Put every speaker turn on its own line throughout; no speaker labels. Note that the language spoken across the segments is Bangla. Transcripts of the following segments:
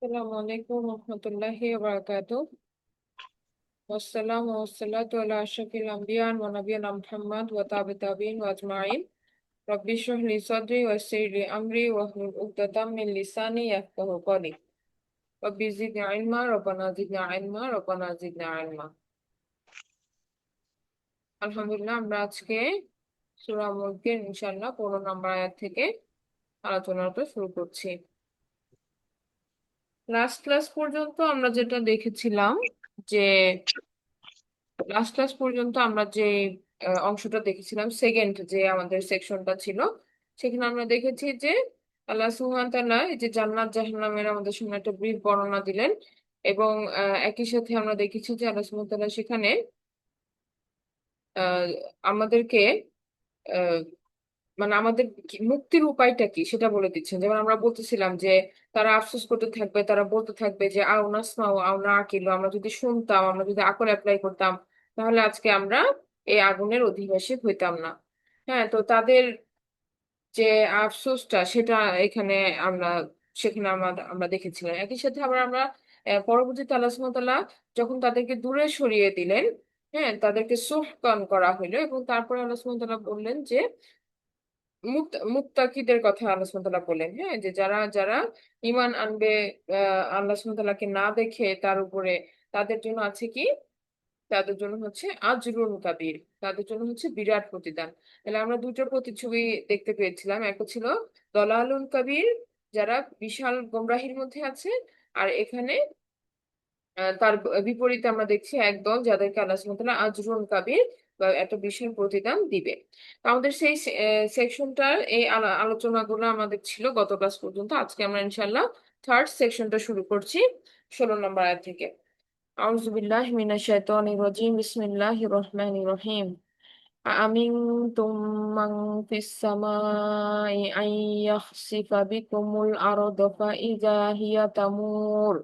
আসসালামু আলাইকুম রহমতুল্লাহি ওয়া বারাকাতুহু। ওয়াসসালামু ওয়াসসালাতু আলা আশরাফিল আমবিয়া ওয়া নাবিয়িনা মুহাম্মদ ওয়া তাবিঈন ওয়া আজমাইন। রাব্বি ইশরাহ লি সাদরি ওয়া ইয়াসসির লি আমরি ওয়াহলুল উকদাতাম মিন লিসানি ইয়াফকাহু কওলি। রাব্বি জিদনি ইলমা রব্বানা জিদনা ইলমা রব্বানা জিদনা ইলমা। আলহামদুলিল্লাহ, আমরা আজকে সূরা মুলকের ইনশাআল্লাহ 15 নম্বর আয়াত থেকে আলোচনাটা শুরু করছি। লাস্ট ক্লাস পর্যন্ত আমরা যেটা দেখেছিলাম যে লাস্ট ক্লাস পর্যন্ত আমরা যে অংশটা দেখেছিলাম, সেকেন্ড যে আমাদের সেকশনটা ছিল, সেখানে আমরা দেখেছি যে আল্লাহ সুবহানাহু ওয়া তাআলা এই যে জান্নাত জাহান্নামের আমাদের সামনে একটা ব্রিফ বর্ণনা দিলেন। এবং একই সাথে আমরা দেখেছি যে আল্লাহ সুবহানাহু ওয়া তাআলা সেখানে আহ, আমাদেরকে আহ, মানে আমাদের মুক্তির উপায়টা কি সেটা বলে দিচ্ছেন। যেমন আমরা বলতেছিলাম যে তারা আফসোস করতে থাকবে, তারা বলতে থাকবে যে আও নাসমাউ আও না আকিলু, আমরা যদি শুনতাম, আমরা যদি আকল অ্যাপ্লাই করতাম, তাহলে আজকে আমরা এই আগুনের অধিবাসী হইতাম না। হ্যাঁ, তো তাদের যে আফসোসটা সেটা এখানে আমরা সেখানে আমরা আমরা দেখেছিলাম। একই সাথে আবার আমরা পরবর্তীতে আল্লাহ সুবহানাহু ওয়া তাআলা যখন তাদেরকে দূরে সরিয়ে দিলেন, হ্যাঁ, তাদেরকে সুহকান করা হলো, এবং তারপরে আল্লাহ সুবহানাহু ওয়া তাআলা বললেন যে মুত্তাকিদের কথা আল্লাহ সুবহানাহু ওয়া তাআলা বলেন, হ্যাঁ, যে যারা যারা ঈমান আনবে আল্লাহ সুবহানাহু ওয়া তাআলাকে না দেখে তার উপরে, তাদের জন্য আছে কি? তাদের জন্য হচ্ছে আজরুন কাবীর, তাদের জন্য হচ্ছে বিরাট প্রতিদান। তাহলে আমরা দুটো প্রতিচ্ছবি দেখতে পেয়েছিলাম। একটা ছিল দলালুন কাবীর, যারা বিশাল গোমরাহির মধ্যে আছে, আর এখানে তার বিপরীতে আমরা দেখছি একদল যাদেরকে আল্লাহ সুবহানাহু ওয়া তাআলা আজরুন কাবীর বা একটা বিশাল প্রতিদান দিবে। তো আমাদের সেই সেকশনটার এই আলোচনাগুলো আমাদের ছিল গত ক্লাস পর্যন্ত। আজকে আমরা ইনশাআল্লাহ থার্ড সেকশনটা শুরু করছি 16 নম্বর আয়াত থেকে। আউযু বিল্লাহি মিনাশ শাইতানির রাজিম, বিসমিল্লাহির রহমানির রহিম। আমিনতুম মান ফিস সামাই আন ইয়াখসিফা বিকুমুল আরদ ফাইযা হিয়া তামুর।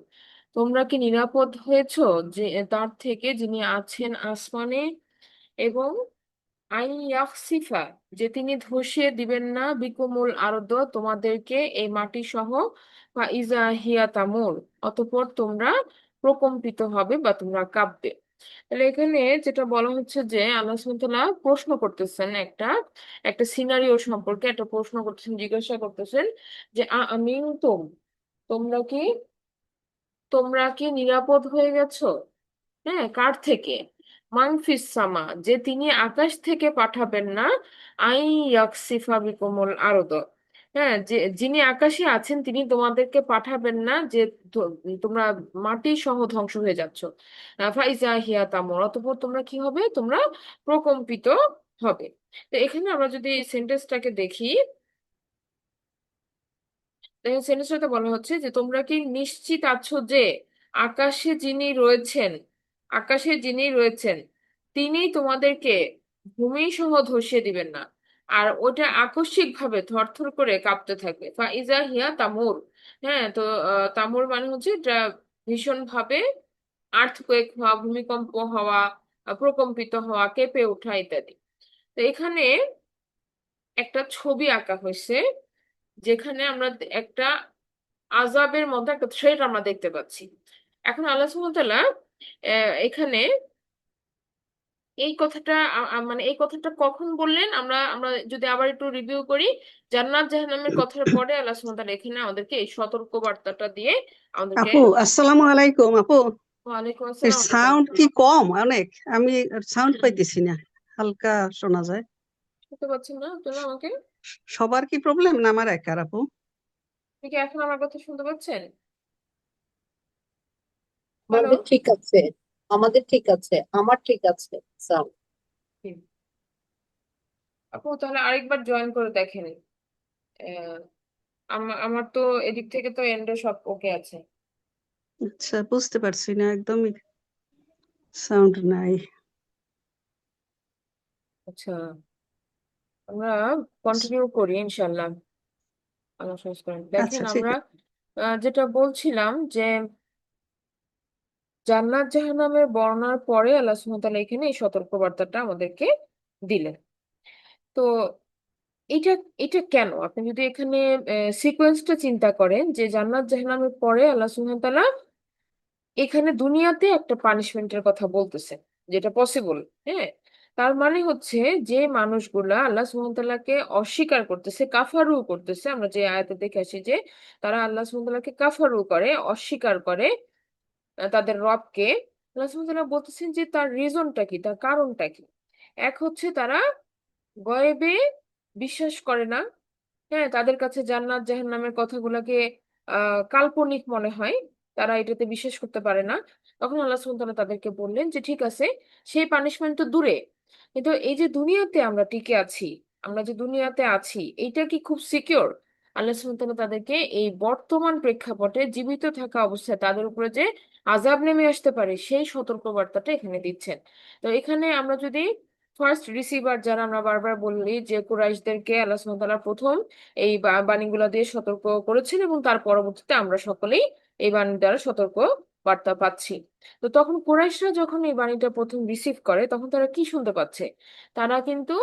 তোমরা কি নিরাপদ হয়েছো যে তার থেকে যিনি আছেন আসমানে, এবং আই ইয়াখসিফা, যে তিনি ধসিয়ে দিবেন না, বিকুমুল আরদ, তোমাদেরকে এই মাটি সহ, বা ইজা হিয়া তামুর, অতঃপর তোমরা প্রকম্পিত হবে বা তোমরা কাঁপবে। তাহলে এখানে যেটা বলা হচ্ছে যে আল্লাহ সুবহানাহু ওয়া তাআলা প্রশ্ন করতেছেন, একটা একটা সিনারিও সম্পর্কে একটা প্রশ্ন করতেছেন, জিজ্ঞাসা করতেছেন যে আমিন তোমরা কি তোমরা কি নিরাপদ হয়ে গেছো? হ্যাঁ, কার থেকে? মানফিস সামা, যে তিনি আকাশ থেকে পাঠাবেন না, আই ইয়াকসিফা বিকুমুল আরদ, হ্যাঁ, যে যিনি আকাশে আছেন তিনি তোমাদেরকে পাঠাবেন না যে তোমরা মাটি সহ ধ্বংস হয়ে যাচ্ছ। ফাইজা হিয়া তামুর, অতঃপর তোমরা কি হবে? তোমরা প্রকম্পিত হবে। তো এখানে আমরা যদি সেন্টেন্সটাকে দেখি, দেখেন সেন্টেন্সটাতে বলা হচ্ছে যে তোমরা কি নিশ্চিত আছো যে আকাশে যিনি রয়েছেন, আকাশে যিনি রয়েছেন তিনি তোমাদেরকে ভূমি সহ ধসিয়ে দিবেন না, আর ওটা আকস্মিক ভাবে থরথর করে কাঁপতে থাকবে। ফাইজা হিয়া তামুর, হ্যাঁ, তো তামুর মানে হচ্ছে এটা ভীষণ ভাবে আর্থকোয়েক হওয়া, ভূমিকম্প হওয়া, প্রকম্পিত হওয়া, কেঁপে ওঠা ইত্যাদি। তো এখানে একটা ছবি আঁকা হয়েছে, যেখানে আমরা একটা আজাবের মধ্যে একটা থ্রেট আমরা দেখতে পাচ্ছি। এখন আল্লাহ সুবহানাহু ওয়া তাআলা এখানে এই কথাটা মানে এই কথাটা কখন বললেন, আমরা আমরা যদি আবার একটু রিভিউ করি, জান্নাত জাহান্নামের কথার পরে আল্লাহ সুবহানাহু ওয়া তাআলা এখানে আমাদেরকে এই সতর্ক বার্তাটা দিয়ে আমাদেরকে।
আপু, আসসালামু আলাইকুম। আপু,
ওয়ালাইকুম
এর
আসসালাম ওয়া
সাউন্ড
রাহমাতুল্লাহ।
কি কম? অনেক আমি সাউন্ড পাইতেছি না, হালকা শোনা যায়।
শুনতে পাচ্ছেন না আপনারা আমাকে?
সবার কি প্রবলেম না আমার একার? আপু,
আপনি কি এখন আমার কথা শুনতে পাচ্ছেন? হ্যালো।
আমাদের ঠিক আছে। আমাদের ঠিক আছে, আমার ঠিক আছে সাউন্ড।
আপু তাহলে আরেকবার জয়েন করে দেখেন। আমার তো এদিক থেকে তো এন্ডে সব ওকে আছে।
আচ্ছা, বুঝতে পারছি না, একদমই সাউন্ড নাই।
আচ্ছা, আমরা কন্টিনিউ করি ইনশাল্লাহ। আল্লাহ সহজ করেন। দেখেন
আচ্ছা, ঠিক
আমরা
আছে।
যেটা বলছিলাম যে জান্নাত জাহান্নামের বর্ণনার পরে আল্লাহ সুবহানাহু ওয়া তাআলা এখানে এই সতর্কবার্তাটা আমাদেরকে দিলেন। তো এটা এটা কেন আপনি যদি এখানে সিকোয়েন্সটা চিন্তা করেন, যে জান্নাত জাহান্নামের পরে আল্লাহ সুবহানাহু ওয়া তাআলা এখানে দুনিয়াতে একটা পানিশমেন্টের কথা বলতেছে, যেটা পসিবল। হ্যাঁ, তার মানে হচ্ছে যে মানুষগুলা আল্লাহ সুবহানাহু ওয়া তাআলাকে অস্বীকার করতেছে, কাফারু করতেছে, আমরা যে আয়াতে দেখে আসি যে তারা আল্লাহ সুবহানাহু ওয়া তাআলাকে কাফারু করে, অস্বীকার করে তাদের রবকে। আল্লাহ সুবহানাহু ওয়া তাআলা বলতেছেন যে তার রিজনটা কি, তার কারণটা কি। এক হচ্ছে তারা গয়েবে বিশ্বাস করে না। হ্যাঁ, তাদের কাছে জান্নাত জাহান্নামের কথাগুলোকে কাল্পনিক মনে হয়, তারা এটাতে বিশ্বাস করতে পারে না। তখন আল্লাহ সুবহানাহু ওয়া তাআলা তাদেরকে বললেন যে ঠিক আছে, সেই পানিশমেন্ট তো দূরে, কিন্তু এই যে দুনিয়াতে আমরা টিকে আছি, আমরা যে দুনিয়াতে আছি, এইটা কি খুব সিকিউর? আল্লাহ সুবহানাহু ওয়া তাআলা তাদেরকে এই বর্তমান প্রেক্ষাপটে জীবিত থাকা অবস্থায় তাদের উপরে যে আযাব নেমে আসতে পারে সেই সতর্কবার্তাটা এখানে দিচ্ছেন। তো এখানে আমরা যদি ফার্স্ট রিসিভার, যারা আমরা বারবার বলি যে কুরাইশদেরকে আল্লাহ সুবহানাহু ওয়া তাআলা প্রথম এই বাণীগুলো দিয়ে সতর্ক করেছেন, এবং তার পরবর্তীতে আমরা সকলেই এই বাণী দ্বারা সতর্ক বার্তা পাচ্ছি। তো তখন কুরাইশরা যখন এই বাণীটা প্রথম রিসিভ করে, তখন তারা কি শুনতে পাচ্ছে? তারা কিন্তু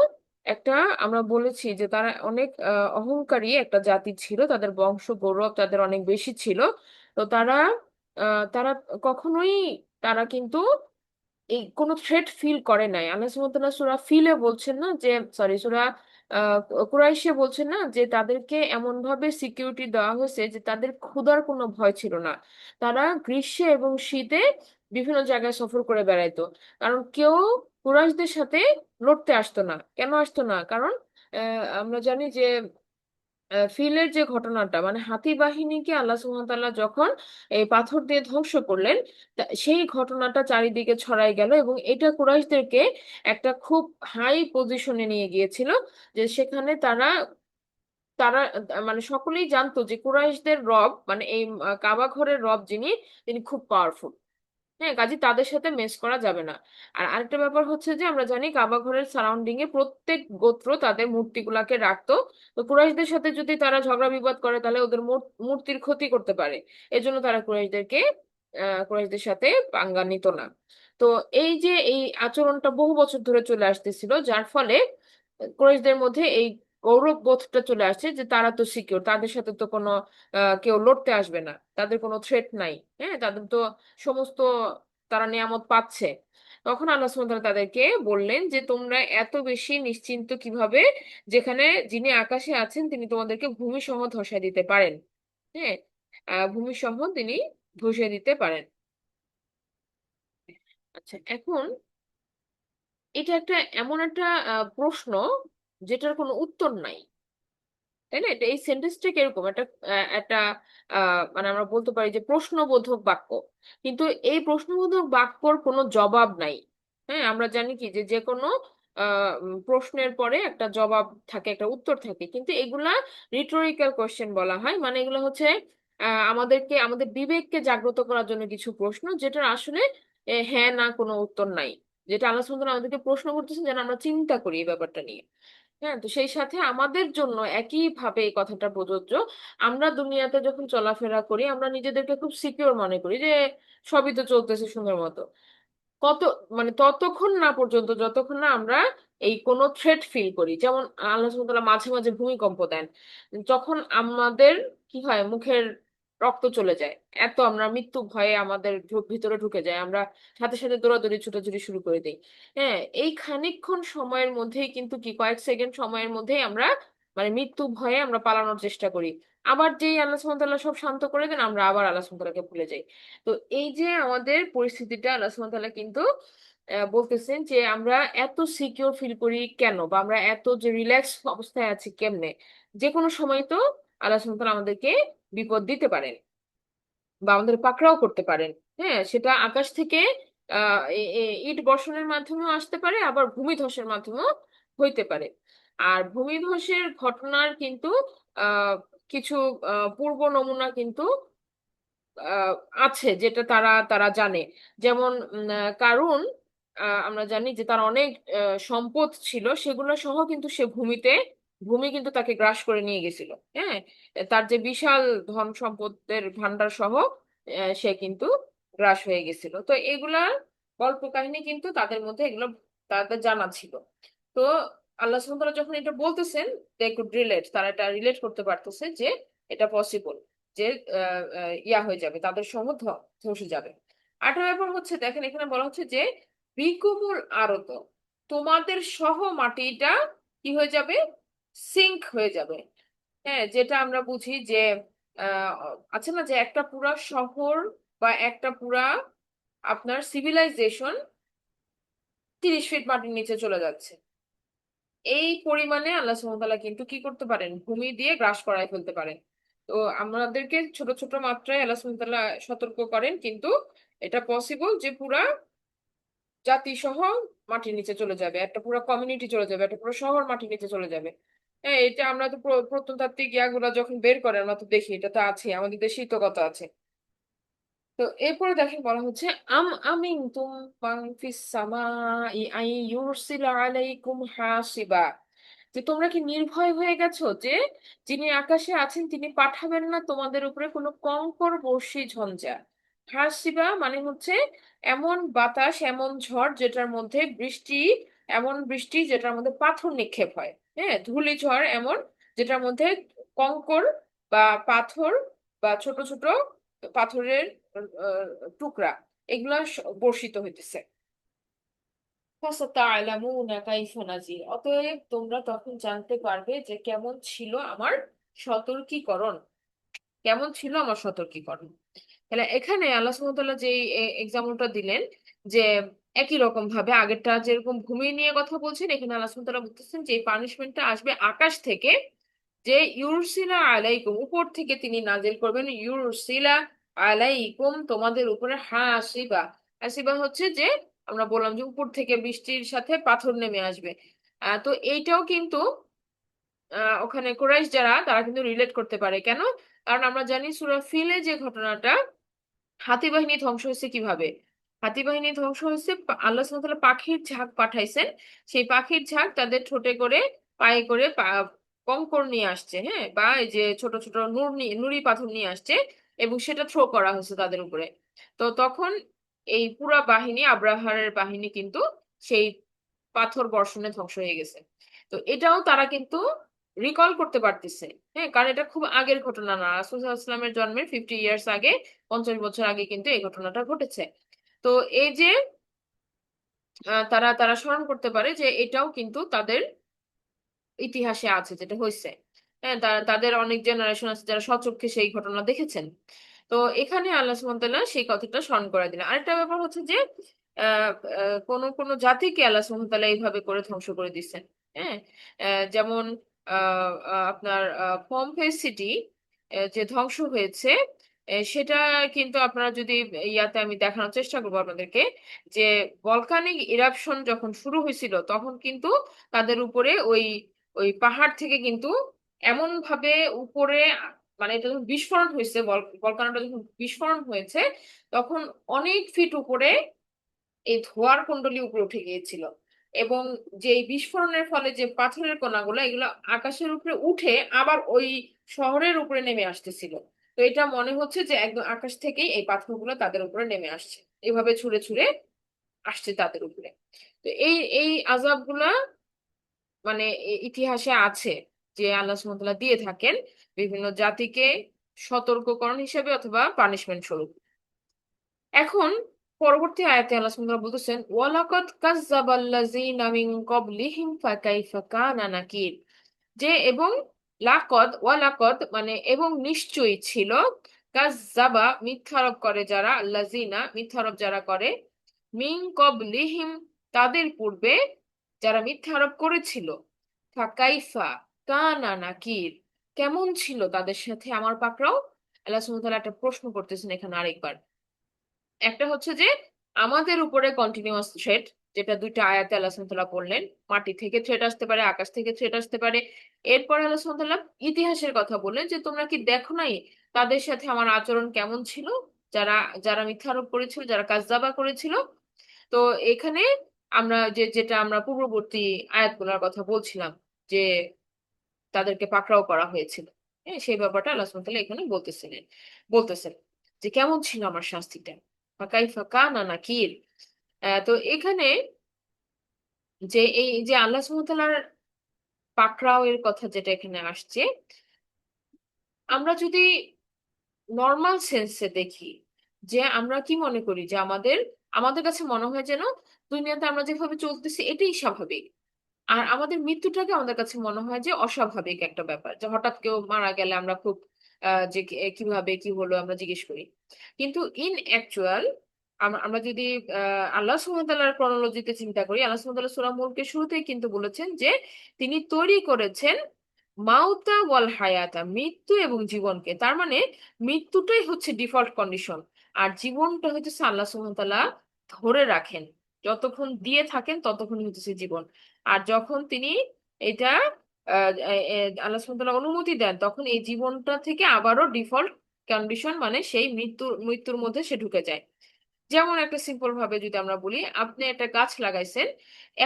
একটা, আমরা বলেছি যে তারা অনেক অহংকারী একটা জাতি ছিল, তাদের বংশ গৌরব তাদের অনেক বেশি ছিল। তো তারা কখনোই, তারা কিন্তু এই কোনো থ্রেট ফিল করে নাই। আল্লাহ সুবহানাহু ওয়া তাআলা সূরা ফিলে বলছেন না যে, সরি, সূরা আহ, কুরাইশে বলছেন না যে তাদেরকে এমন ভাবে সিকিউরিটি দেওয়া হয়েছে যে তাদের ক্ষুধার কোনো ভয় ছিল না। তারা গ্রীষ্মে এবং শীতে বিভিন্ন জায়গায় সফর করে বেড়াইতো, কারণ কেউ কুরাইশদের সাথে লড়তে আসতো না। কেন আসতো না? কারণ আমরা জানি যে ফিলের যে ঘটনাটা, মানে হাতি বাহিনীকে আল্লাহ সুবহানাহু ওয়া তাআলা যখন এই পাথর দিয়ে ধ্বংস করলেন, সেই ঘটনাটা চারিদিকে ছড়াই গেল, এবং এটা কুরাইশদেরকে একটা খুব হাই পজিশনে নিয়ে গিয়েছিল। যে সেখানে তারা তারা মানে সকলেই জানতো যে কুরাইশদের রব, মানে এই কাবা ঘরের রব যিনি, তিনি খুব পাওয়ারফুল। হ্যাঁ, কাজে তাদের সাথে মেস করা যাবে না। আর আরেকটা ব্যাপার হচ্ছে যে আমরা জানি কাবা ঘরের সারাউন্ডিং এ প্রত্যেক গোত্র তাদের মূর্তিগুলাকে রাখতো। তো কুরাইশদের সাথে যদি তারা ঝগড়া বিবাদ করে, তাহলে ওদের মূর্তির ক্ষতি করতে পারে। এজন্য তারা কুরাইশদের সাথে পাঙ্গা নিত না। তো এই যে এই আচরণটা বহু বছর ধরে চলে আসতেছিল, যার ফলে কুরাইশদের মধ্যে এই গৌরব বোধটা চলে আসছে যে তারা তো সিকিউর, তাদের সাথে তো কোনো কেউ লড়তে আসবে না, তাদের কোনো থ্রেট নাই। হ্যাঁ, তাদের তো সমস্ত, তারা নিয়ামত পাচ্ছে। তখন আল্লাহ সুবহানাহু ওয়া তাআলা তাদেরকে বললেন যে তোমরা এত বেশি নিশ্চিন্ত কিভাবে, যেখানে যিনি আকাশে আছেন তিনি তোমাদেরকে ভূমি সহ ধসায় দিতে পারেন। হ্যাঁ, ভূমি সহ তিনি ধসিয়ে দিতে পারেন। আচ্ছা, এখন এটা একটা এমন একটা প্রশ্ন যেটার কোনো উত্তর নাই, তাই না? এটা, এই সেন্টেন্সটা কিরকম একটা একটা মানে আমরা বলতে পারি যে প্রশ্নবোধক বাক্য, কিন্তু এই প্রশ্নবোধক বাক্যর কোনো জবাব নাই। হ্যাঁ, আমরা জানি কি যে যে কোনো প্রশ্নের পরে একটা জবাব থাকে, একটা উত্তর থাকে, কিন্তু এগুলা রিটোরিক্যাল কোশ্চেন বলা হয়। মানে এগুলো হচ্ছে আমাদেরকে, আমাদের বিবেককে জাগ্রত করার জন্য কিছু প্রশ্ন, যেটার আসলে হ্যাঁ না কোনো উত্তর নাই। যেটা আল্লাহ সুবহানাহু ওয়া তাআলা আমাদেরকে প্রশ্ন করতেছেন যেন আমরা চিন্তা করি এই ব্যাপারটা নিয়ে। হ্যাঁ, তো সেই সাথে আমাদের জন্য একই ভাবে এই কথাটা প্রযোজ্য। আমরা দুনিয়াতে যখন চলাফেরা করি, আমরা নিজেদেরকে খুব সিকিউর মনে করি যে সবই তো চলতেছে সুন্দর মতো। কত, মানে ততক্ষণ না পর্যন্ত যতক্ষণ না আমরা এই কোনো থ্রেট ফিল করি। যেমন আল্লাহ সুবহানাহু ওয়া তাআলা মাঝে মাঝে ভূমিকম্প দেন, যখন আমাদের কি হয়, মুখের রক্ত চলে যায়, এত আমরা মৃত্যু ভয়ে আমাদের ভিতরে ঢুকে যায়, আমরা সাথে সাথে দৌড়াদৌড়ি ছুটোছুটি শুরু করে দিই। হ্যাঁ, এই খানিকক্ষণ সময়ের মধ্যেই কিন্তু কি, কয়েক সেকেন্ড সময়ের মধ্যেই আমরা মানে মৃত্যু ভয়ে আমরা পালানোর চেষ্টা করি। আবার যেই আল্লাহ সুবহানাহু ওয়া তাআলা সব শান্ত করে দেন, আমরা আবার আল্লাহ সুবহানাহু ওয়া তাআলাকে ভুলে যাই। তো এই যে আমাদের পরিস্থিতিটা, আল্লাহ সুবহানাহু ওয়া তাআলা কিন্তু বলতেছেন যে আমরা এত সিকিউর ফিল করি কেন, বা আমরা এত যে রিল্যাক্স অবস্থায় আছি কেমনে? যে কোনো সময় তো আল্লাহ সুবহানাহু ওয়া তাআলা আমাদেরকে বিপদ দিতে পারেন, বা আমাদের পাকড়াও করতে পারেন। হ্যাঁ, সেটা আকাশ থেকে ইট বর্ষণের মাধ্যমেও আসতে পারে, আবার ভূমিধসের মাধ্যমেও হইতে পারে। আর ভূমিধসের ঘটনার কিন্তু আহ কিছু পূর্ব নমুনা কিন্তু আহ, আছে, যেটা তারা তারা জানে। যেমন কারুন, আমরা জানি যে তার অনেক সম্পদ ছিল, সেগুলো সহ কিন্তু সে ভূমি কিন্তু তাকে গ্রাস করে নিয়ে গেছিল। হ্যাঁ, তার যে বিশাল ধন সম্পদের ভান্ডার সহ সে কিন্তু গ্রাস হয়ে গেছিল। তো এগুলা গল্প কাহিনী কিন্তু তাদের মধ্যে এগুলো তাদের জানা ছিল। তো আল্লাহ সুবহানাহু ওয়া তাআলা যখন এটা বলতেছেন, দে কুড রিলেট, তারা এটা রিলেট করতে পারতেছে যে এটা পসিবল, যে ইয়া হয়ে যাবে, তাদের সমূহ ধসে যাবে। আরেকটা ব্যাপার হচ্ছে, দেখেন এখানে বলা হচ্ছে যে বিকুমুল আরদ, তোমাদের সহ মাটিটা কি হয়ে যাবে, সিঙ্ক হয়ে যাবে। হ্যাঁ, যেটা আমরা বুঝি যে আহ আছে না, যে একটা পুরা শহর বা একটা পুরা আপনার সিভিলাইজেশন 30 ফিট মাটির নিচে চলে যাচ্ছে, এই পরিমাণে আল্লাহ সুবহানাহু ওয়া তাআলা কিন্তু কি করতে পারেন, ভূমি দিয়ে গ্রাস করায় ফেলতে পারেন। তো আমাদেরকে ছোট ছোট মাত্রায় আল্লাহ সুবহানাহু ওয়া তাআলা সতর্ক করেন, কিন্তু এটা পসিবল যে পুরা জাতি সহ মাটির নিচে চলে যাবে, একটা পুরো কমিউনিটি চলে যাবে, একটা পুরো শহর মাটির নিচে চলে যাবে। হ্যাঁ, এটা আমরা তো প্রত্নতাত্ত্বিক ইয়াগুলা যখন বের করে আমরা তো দেখি, এটা তো আছে, আমাদের দেশেই তো কথা আছে। তো এরপরে দেখেন বলা হচ্ছে আমিনতুম মান ফিস সামাই আই ইউরসিলা আলাইকুম হাসিবা, যে তোমরা কি নির্ভয় হয়ে গেছো যে যিনি আকাশে আছেন তিনি পাঠাবেন না তোমাদের উপরে কোনো কংকর বর্ষী ঝঞ্ঝা। হাসিবা মানে হচ্ছে এমন বাতাস, এমন ঝড় যেটার মধ্যে বৃষ্টি, এমন বৃষ্টি যেটার মধ্যে পাথর নিক্ষেপ হয়। হ্যাঁ, ধূলি ঝড় এমন যেটার মধ্যে কংকর বা পাথর বা ছোট ছোট পাথরের আহ, টুকরা এগুলা বর্ষিত হইতেছে। ফাসাতা'লামুনা কাইফা নাজির, অতএব তোমরা তখন জানতে পারবে যে কেমন ছিল আমার সতর্কীকরণ, কেমন ছিল আমার সতর্কীকরণ। তাহলে এখানে আল্লাহ সুবহানাহু ওয়া তাআলা যে এক্সাম্পলটা দিলেন, যে একই রকম ভাবে আগেরটা যেরকম ভূমি নিয়ে কথা বলছেন, এখানে আল্লাহ সুবহানাহু ওয়া তাআলা বলতেছেন যে এই পানিশমেন্টটা আসবে আকাশ থেকে, যে ইউরসিলা আলাইকুম, উপর থেকে তিনি নাজিল করবেন, ইউরসিলা আলাইকুম তোমাদের উপরে হাসিবা। হাসিবা হচ্ছে যে আমরা বললাম যে উপর থেকে বৃষ্টির সাথে পাথর নেমে আসবে। তো এইটাও কিন্তু ওখানে কুরাইশ যারা তারা কিন্তু রিলেট করতে পারে, কেন? কারণ আমরা জানি সূরা ফিলে যে ঘটনাটা, হাতি বাহিনী ধ্বংস হয়েছে কিভাবে। হাতি বাহিনী ধ্বংস হয়েছে, আল্লাহ সুবহানাহু ওয়া তাআলা পাখির ঝাঁক পাঠাইছেন, সেই পাখির ঝাঁক তাদের ঠোঁটে করে পায়ে করে কঙ্কর নিয়ে আসছে, হ্যাঁ, বা এই যে ছোট ছোট নুড়ি পাথর নিয়ে আসছে, এবং সেটা থ্রো করা হয়েছে তাদের উপরে। তো তখন এই পুরা বাহিনী, আব্রাহারের বাহিনী কিন্তু সেই পাথর বর্ষণে ধ্বংস হয়ে গেছে। তো এটাও তারা কিন্তু রিকল করতে পারতেছে। হ্যাঁ, কারণ এটা খুব আগের ঘটনা না, রাসূল সাল্লাল্লাহু আলাইহি ওয়াসাল্লামের জন্মের 50 ইয়ার্স আগে, 50 বছর আগে কিন্তু এই ঘটনাটা ঘটেছে। তো এই যে তারা তারা স্মরণ করতে পারে যে এটাও কিন্তু তাদের ইতিহাসে আছে, যেটা হয়েছে। হ্যাঁ, তাদের অনেক জেনারেশন আছে যারা স্বচক্ষে সেই ঘটনা দেখেছেন। তো এখানে আল্লাহ সুবহানাহু ওয়া তাআলা সেই কথাটা স্মরণ করে দিলেন। আরেকটা ব্যাপার হচ্ছে যে আহ কোন কোন জাতিকে আল্লাহ সুবহানাহু ওয়া তাআলা এইভাবে করে ধ্বংস করে দিচ্ছেন। হ্যাঁ, যেমন আপনার পম্পে সিটি যে ধ্বংস হয়েছে, সেটা কিন্তু আপনারা যদি ইয়াতে, আমি দেখানোর চেষ্টা করবো আপনাদেরকে, যে ভলকানিক ইরাপশন যখন শুরু হয়েছিল তখন কিন্তু তাদের উপরে ওই ওই পাহাড় থেকে কিন্তু এমন ভাবে উপরে, মানে এটা যখন বিস্ফোরণ হয়েছে, ভলকানোটা যখন বিস্ফোরণ হয়েছে, তখন অনেক ফিট উপরে এই ধোঁয়ার কুণ্ডলী উপরে উঠে গিয়েছিল। এবং যে এই বিস্ফোরণের ফলে যে পাথরের কণাগুলো এগুলো আকাশের উপরে উঠে আবার ওই শহরের উপরে নেমে আসতেছিল। তো এটা মনে হচ্ছে যে একদম আকাশ থেকেই এই পাথরগুলো তাদের উপরে নেমে আসছে, এভাবে ছুঁড়ে ছুঁড়ে আসছে তাদের উপরে। তো এই এই আযাব গুলা মানে ইতিহাসে আছে, যে আল্লাহ সুবহানাহু ওয়া তাআলা দিয়ে থাকেন বিভিন্ন জাতিকে সতর্ককরণ হিসেবে অথবা পানিশমেন্ট স্বরূপ। এখন পরবর্তী আয়াতে আল্লাহ সুবহানাহু ওয়া তাআলা বলতেছেন, ওয়ালাকাদ কাযযাবাল্লাযীনা মিন ক্বাবলিহিম ফাকাইফা কানা নাকির, যে এবং ওয়ালাকদ মানে এবং নিশ্চয়ই ছিল, কাযযাবা মিথ্যারোপ করে যারা, আল্লাযীনা মিথ্যারোপ যারা করে, মিন ক্বাবলিহিম তাদের পূর্বে যারা মিথ্যারোপ করেছিল, ফাকাইফা কানা নাকির কেমন ছিল তাদের সাথে আমার পাকড়াও। আল্লাহ সুবহানাহু ওয়া তাআলা একটা প্রশ্ন করতেছেন এখানে আরেকবার। একটা হচ্ছে যে আমাদের উপরে কন্টিনিউয়াস থ্রেট, যেটা দুইটা আয়াতে আল্লাহ সুবহানাহু ওয়া তাআলা বললেন, মাটি থেকে থ্রেট আসতে পারে, আকাশ থেকে থ্রেট আসতে পারে। এরপর আল্লাহ সুবহানাহু ওয়া তাআলা ইতিহাসের কথা বললেন, যে তোমরা কি দেখো নাই তাদের সাথে আমার আচরণ কেমন ছিল, যারা যারা মিথ্যারোপ করেছিল, যারা কাযযাবা করেছিল। তো এখানে আমরা যেটা আমরা পূর্ববর্তী আয়াতগুলোর কথা বলছিলাম, যে তাদেরকে পাকড়াও করা হয়েছিল, হ্যাঁ, সেই ব্যাপারটা আল্লাহ সুবহানাহু ওয়া তাআলা এখানে বলতেছেন যে কেমন ছিল আমার শাস্তিটা, কাইফা কানা নাকির। তো এখানে যে এই যে আল্লাহ সুবহানাহু ওয়া তাআলার পাকড়াও এর কথা যেটা এখানে আসছে, আমরা যদি নর্মাল সেন্সে দেখি, যে আমরা কি মনে করি যে আমাদের আমাদের কাছে মনে হয় যেন দুনিয়াতে আমরা যেভাবে চলতেছি এটাই স্বাভাবিক। আর আমাদের মৃত্যুটাকে আমাদের কাছে মনে হয় যে অস্বাভাবিক একটা ব্যাপার, যে হঠাৎ কেউ মারা গেলে আমরা খুব যে কিভাবে কি হলো আমরা জিজ্ঞেস করি। কিন্তু ইন অ্যাকচুয়াল আমরা যদি আল্লাহ সুবহানাহু ওয়া তাআলার ক্রনোলজিতে চিন্তা করি, আল্লাহ সুবহানাহু ওয়া তাআলা সূরা মুলকে শুরুতেই কিন্তু বলেছেন যে তিনি তৈরি করেছেন মাউতা ওয়াল হায়াতা, মৃত্যু এবং জীবনকে। তার মানে মৃত্যুটাই হচ্ছে ডিফল্ট কন্ডিশন, আর জীবনটা হচ্ছে আল্লাহ সুবহানাহু ওয়া তাআলা ধরে রাখেন, যতক্ষণ দিয়ে থাকেন ততক্ষণ হচ্ছে জীবন। আর যখন তিনি এটা আল্লাহ সুবহানাহু ওয়া তাআলা অনুমতি দেন, তখন এই জীবনটা থেকে আবারও ডিফল্ট কন্ডিশন মানে সেই মৃত্যুর মৃত্যুর মধ্যে সে ঢুকে যায়। যেমন একটা সিম্পল ভাবে যদি আমরা বলি, আপনি একটা গাছ লাগাইছেন,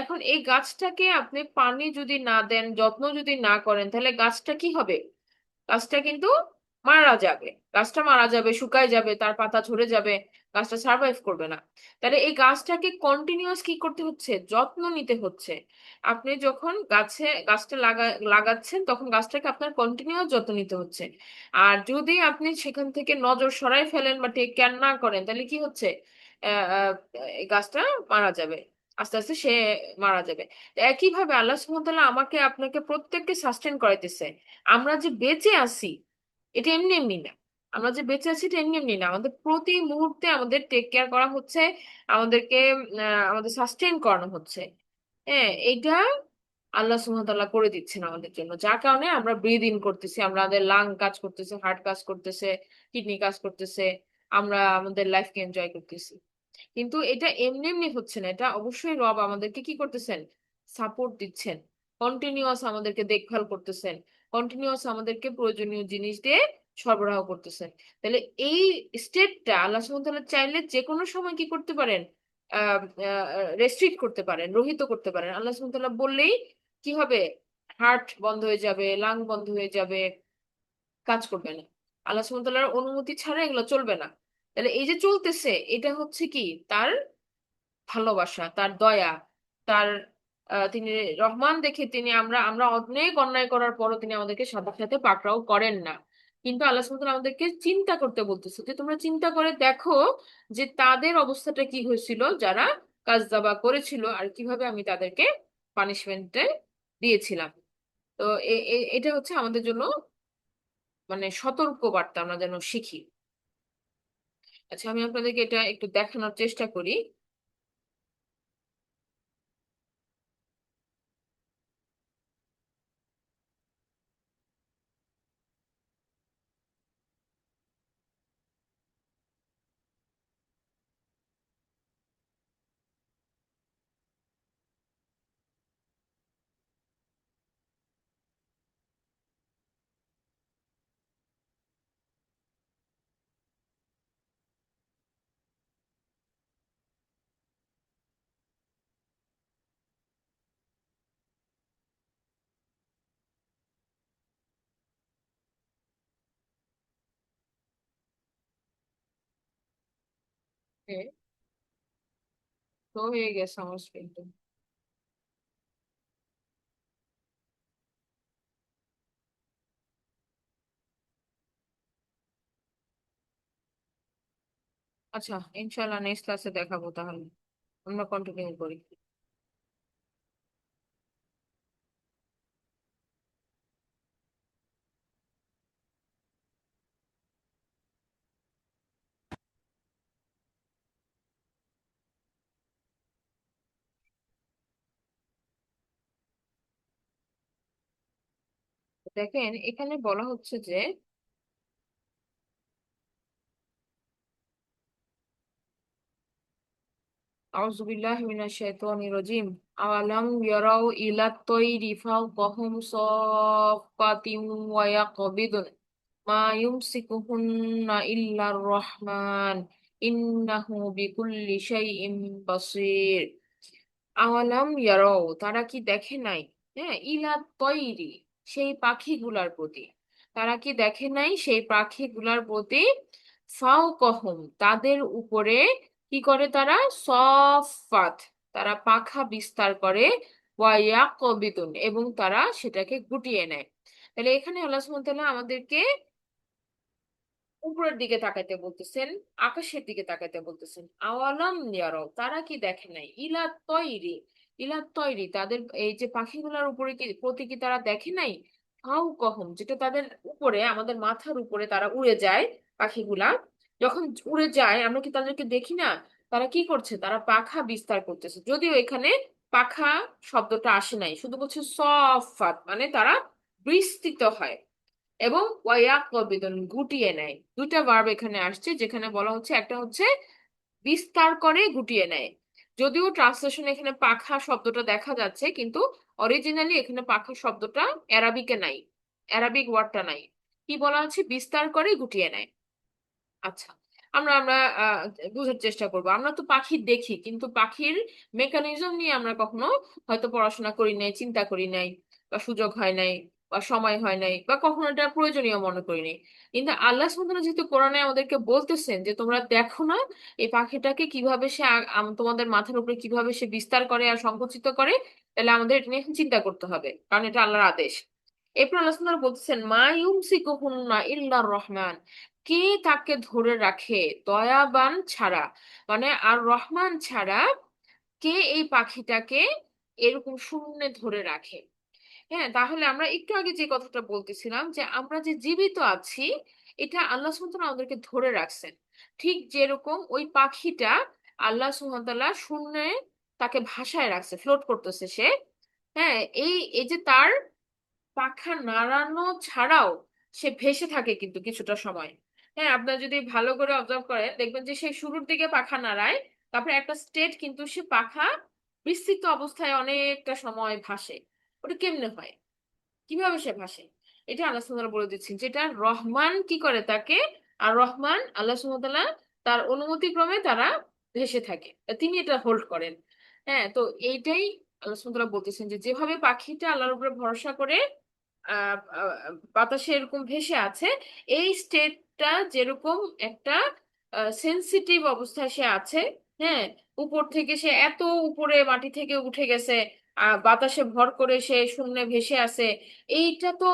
এখন এই গাছটাকে আপনি পানি যদি না দেন, যত্ন যদি না করেন, তাহলে গাছটা কি হবে? গাছটা কিন্তু মারা যাবে। গাছটা মারা যাবে, শুকায় যাবে, তার পাতা ঝরে যাবে, গাছটা সার্ভাইভ করবে না। তাহলে এই গাছটাকে কন্টিনিউয়াস কি করতে হচ্ছে? যত্ন নিতে হচ্ছে। আপনি যখন গাছটা লাগাচ্ছেন, তখন গাছটাকে আপনার কন্টিনিউয়াস যত্ন নিতে হচ্ছে। আর যদি আপনি সেখান থেকে নজর সরাই ফেলেন বা টেক কেয়ার না করেন, তাহলে কি হচ্ছে? আহ, আহ, এই গাছটা মারা যাবে, আস্তে আস্তে সে মারা যাবে। তো একইভাবে আল্লাহ সুবহানাহু ওয়া তাআলা আমাকে আপনাকে প্রত্যেককে সাস্টেন করাইতেছে। আমরা যে বেঁচে আছি এটা এমনি এমনি না। আমরা যে বেঁচে আছি এটা এমনি এমনি না, আমাদের প্রতি মুহূর্তে আমাদের টেক কেয়ার করা হচ্ছে, আমাদেরকে আমাদের সাস্টেইন করানো হচ্ছে। হ্যাঁ, এটা আল্লাহ সুবহানাহু ওয়া তাআলা করে দিচ্ছেন আমাদের জন্য, যার কারণে আমরা ব্রিদ ইন করতেছি, আমাদের লাং কাজ করতেছে, হার্ট কাজ করতেছে, কিডনি কাজ করতেছে, আমরা আমাদের লাইফকে এনজয় করতেছি। কিন্তু এটা এমনি এমনি হচ্ছে না, এটা অবশ্যই রব আমাদেরকে কি করতেছেন? সাপোর্ট দিচ্ছেন, কন্টিনিউয়াস আমাদেরকে দেখভাল করতেছেন, কন্টিনিউয়াস আমাদেরকে প্রয়োজনীয় জিনিস দিয়ে সরবরাহ করতেছেন। তাহলে এই স্টেটটা আল্লাহ সুবহানাহু ওয়া তাআলা চাইলে যে কোনো সময় কি করতে পারেন? রেস্ট্রিক্ট করতে পারেন, রহিত করতে পারেন। আল্লাহ সুবহানাহু ওয়া তাআলা বললেই কি হবে? হার্ট বন্ধ হয়ে যাবে, লাং বন্ধ হয়ে যাবে, কাজ করবে না। আল্লাহ সুবহানাহু ওয়া তাআলার অনুমতি ছাড়া এগুলো চলবে না। তাহলে এই যে চলতেছে, এটা হচ্ছে কি? তার ভালোবাসা, তার দয়া, তার তিনি রহমান দেখে তিনি আমরা আমরা অনেক অন্যায় করার পরও তিনি আমাদেরকে সাথে সাথে পাকড়াও করেন না। কিন্তু আল্লাহ সুবহানাহু ওয়া তাআলা আমাদেরকে চিন্তা করতে বলতেছে, যে তোমরা চিন্তা করে দেখো যে তাদের অবস্থাটা কি হয়েছিল যারা কাজদাবা করেছিল, আর কিভাবে আমি তাদেরকে পানিশমেন্টে দিয়েছিলাম। তো এটা হচ্ছে আমাদের জন্য মানে সতর্ক বার্তা, আমরা যেন শিখি। আচ্ছা, আমি আপনাদেরকে এটা একটু দেখানোর চেষ্টা করি। হ্যাঁ, তো হয়ে গেছে আমার স্ক্রিনটা। আচ্ছা, ইনশাল্লাহ নেক্সট ক্লাসে দেখাবো তাহলে। আমরা কন্টিনিউ করি। দেখেন, এখানে বলা হচ্ছে যে আউযুবিল্লাহি মিনাশ শাইতানির রাজিম। আওয়ালাম ইয়ারাউ ইলা তয়রি ফাওকাহুম সাফফাতিন ওয়া ইয়াকবিদুন মা ইউমসিকুহুন্না ইল্লার রহমান ইন্নাহু বিকুল্লি শাইইন বাসীর। আওয়ালাম ইয়ারাও, তারা কি দেখে নাই? হ্যাঁ, ইলা তৈরি, সেই পাখিগুলার প্রতি। তারা কি দেখে নাই সেই পাখিগুলার প্রতি? ফাও কহম, তাদের উপরে কি করে তারা? সফাত, তারা পাখা বিস্তার করে। ওয়ায়াকবিতুন, এবং তারা সেটাকে গুটিয়ে নেয়। তাহলে এখানে আল্লাহ সুবহানাহু ওয়া তাআলা আমাদেরকে উপরের দিকে তাকাইতে বলতেছেন, আকাশের দিকে তাকাইতে বলতেছেন। আওয়ালাম ইয়ারাও, তারা কি দেখে নাই? ইলা তয়রি, ইলা তয়রি, তাদের এই যে পাখিগুলোর উপরে কি প্রতি কি তারা দেখে নাই? হাউ কহম, যেটা তাদের উপরে, আমাদের মাথার উপরে তারা উড়ে যায়। পাখিগুলা যখন উড়ে যায় আমরা কি তাদেরকে দেখি না? তারা কি করছে? তারা পাখা বিস্তার করতেছে। যদিও এখানে পাখা শব্দটা আসে নাই, শুধু বলছে সফাত, মানে তারা বিস্তৃত হয়। এবং ওয়ায়াকবিদুন, গুটিয়ে নেয়। দুইটা ভার্ব এখানে আসছে, যেখানে বলা হচ্ছে, একটা হচ্ছে বিস্তার করে, গুটিয়ে নেয়। যদিও ট্রান্সলেশন এখানে পাখা শব্দটা দেখা যাচ্ছে, কিন্তু অরিজিনালি এখানে পাখা শব্দটা অ্যারাবিকে নাই, অ্যারাবিক ওয়ার্ডটা নাই। কি বলা আছে? বিস্তার করে, গুটিয়ে নেয়। আচ্ছা, আমরা আমরা বুঝার চেষ্টা করব। আমরা তো পাখি দেখি, কিন্তু পাখির মেকানিজম নিয়ে আমরা কখনো হয়তো পড়াশোনা করি নাই, চিন্তা করি নাই, বা সুযোগ হয় নাই, বা সময় হয় নাই, বা কখনো এটা প্রয়োজনীয় মনে করি নাই। কিন্তু আল্লাহ সুবহানাহু ওয়া তাআলা যেহেতু কোরআনে আমাদেরকে বলতেছেন যে তোমরা দেখো না এই পাখিটাকে কিভাবে সে তোমাদের মাথার উপরে কিভাবে সে বিস্তার করে আর সংকুচিত করে, তাহলে আমাদের এটা নিয়ে এখন চিন্তা করতে হবে, কারণ এটা আল্লাহর আদেশ। এরপর আল্লাহ সুবহানাহু ওয়া তাআলা বলতেছেন, মা ইউমসিকুহুন্না ইল্লার রহমান, কে তাকে ধরে রাখে দয়াবান ছাড়া, মানে আর রহমান ছাড়া কে এই পাখিটাকে এরকম শূন্যে ধরে রাখে? হ্যাঁ, তাহলে আমরা একটু আগে যে কথাটা বলতেছিলাম যে আমরা যে জীবিত আছি, এটা আল্লাহ সুবহানাহু ওয়া তাআলা আমাদেরকে ধরে রাখছেন। ঠিক যেরকম ওই পাখিটা আল্লাহ সুবহানাহু ওয়া তাআলা শূন্যে তাকে ভাসায় রাখছে, ফ্লোট করতেছে সে। হ্যাঁ, এই এই যে তার পাখা নাড়ানো ছাড়াও সে ভেসে থাকে কিন্তু কিছুটা সময়। হ্যাঁ, আপনার যদি ভালো করে অবজার্ভ করেন দেখবেন যে সে শুরুর দিকে পাখা নাড়ায়, তারপরে একটা স্টেট কিন্তু সে পাখা বিস্তৃত অবস্থায় অনেকটা সময় ভাসে। ওটা কেমনে হয়? কিভাবে সে ভাসে? এটা আল্লাহ সুবহানাহু ওয়া তাআলা বলে দিচ্ছেন, যেটা রহমান কি করে তাকে, আর রহমান আল্লাহ সুবহানাহু ওয়া তাআলা তার অনুমতি ক্রমে তারা ভেসে থাকে, তিনি এটা হোল্ড করেন। হ্যাঁ, তো এইটাই আল্লাহ সুবহানাহু ওয়া তাআলা বলতেছেন যে যেভাবে পাখিটা আল্লাহর উপরে ভরসা করে আহ আহ, বাতাসে এরকম ভেসে আছে, এই স্টেটটা যেরকম একটা সেনসিটিভ অবস্থায় সে আছে। হ্যাঁ, উপর থেকে সে এত উপরে মাটি থেকে উঠে গেছে, বাতাসে ভর করে সে শূন্যে ভেসে আছে। এইটা তো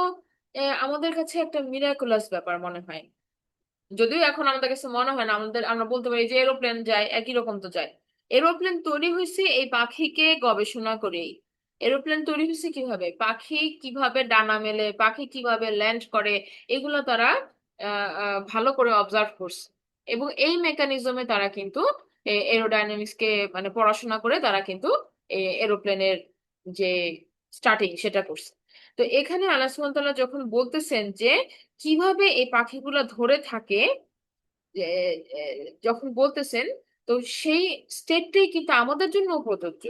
আমাদের কাছে একটা মিরাকুলাস ব্যাপার মনে হয়। যদিও এখন আমাদের কাছে মনে হয় না, আমরা বলতে পারি যে এরোপ্লেন যায়, একই রকম তো যায়। এরোপ্লেন তৈরি হয়েছে এই পাখিকে গবেষণা করেই। এরোপ্লেন তৈরি হয়েছে কিভাবে, পাখি কিভাবে ডানা মেলে, পাখি কিভাবে ল্যান্ড করে, এগুলো তারা ভালো করে অবজার্ভ করছে। এবং এই মেকানিজমে তারা কিন্তু এরোডাইনামিক্স কে মানে পড়াশোনা করে তারা কিন্তু এরোপ্লেনের যে স্টার্টিং সেটা করছে। তো এখানে আল্লাহ সুবহানাহু ওয়া তাআলা যখন বলতেছেন যে কিভাবে এই পাখিগুলা ধরে থাকে, যে, যখন বলতেছেন, তো সেই স্টেটটাই কিন্তু আমাদের জন্য প্রযোজ্য।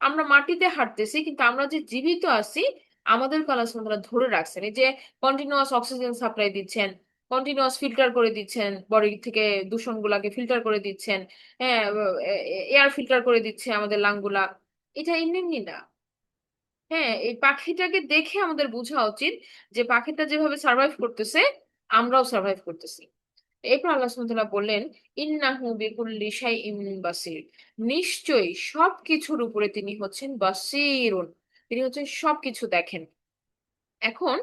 আমরা মাটিতে হাঁটতেছি, কিন্তু আমরা যে জীবিত আছি আমাদেরকে আল্লাহ সুবহানাহু ওয়া তাআলা ধরে রাখছেন। এই যে কন্টিনিউয়াস অক্সিজেন সাপ্লাই দিচ্ছেন, কন্টিনিউয়াস ফিল্টার করে দিচ্ছেন, বডি থেকে দূষণ গুলাকে ফিল্টার করে দিচ্ছেন। হ্যাঁ, এয়ার ফিল্টার করে দিচ্ছে আমাদের লাংগুলা। এটা এমনি এমনি না। হ্যাঁ, এই পাখিটাকে দেখে আমাদের বোঝা উচিত যে পাখিটা যেভাবে সার্ভাইভ করতেছে আমরাও সার্ভাইভ করতেছি। এরপর আল্লাহ সুবহানাহু ওয়া তাআলা বললেন, ইন্নাহু বিকুল্লি শাইইন বাসির, নিশ্চয়ই সবকিছুর উপরে তিনি হচ্ছেন বাসিরুন, তিনি হচ্ছেন সবকিছু দেখেন। এখন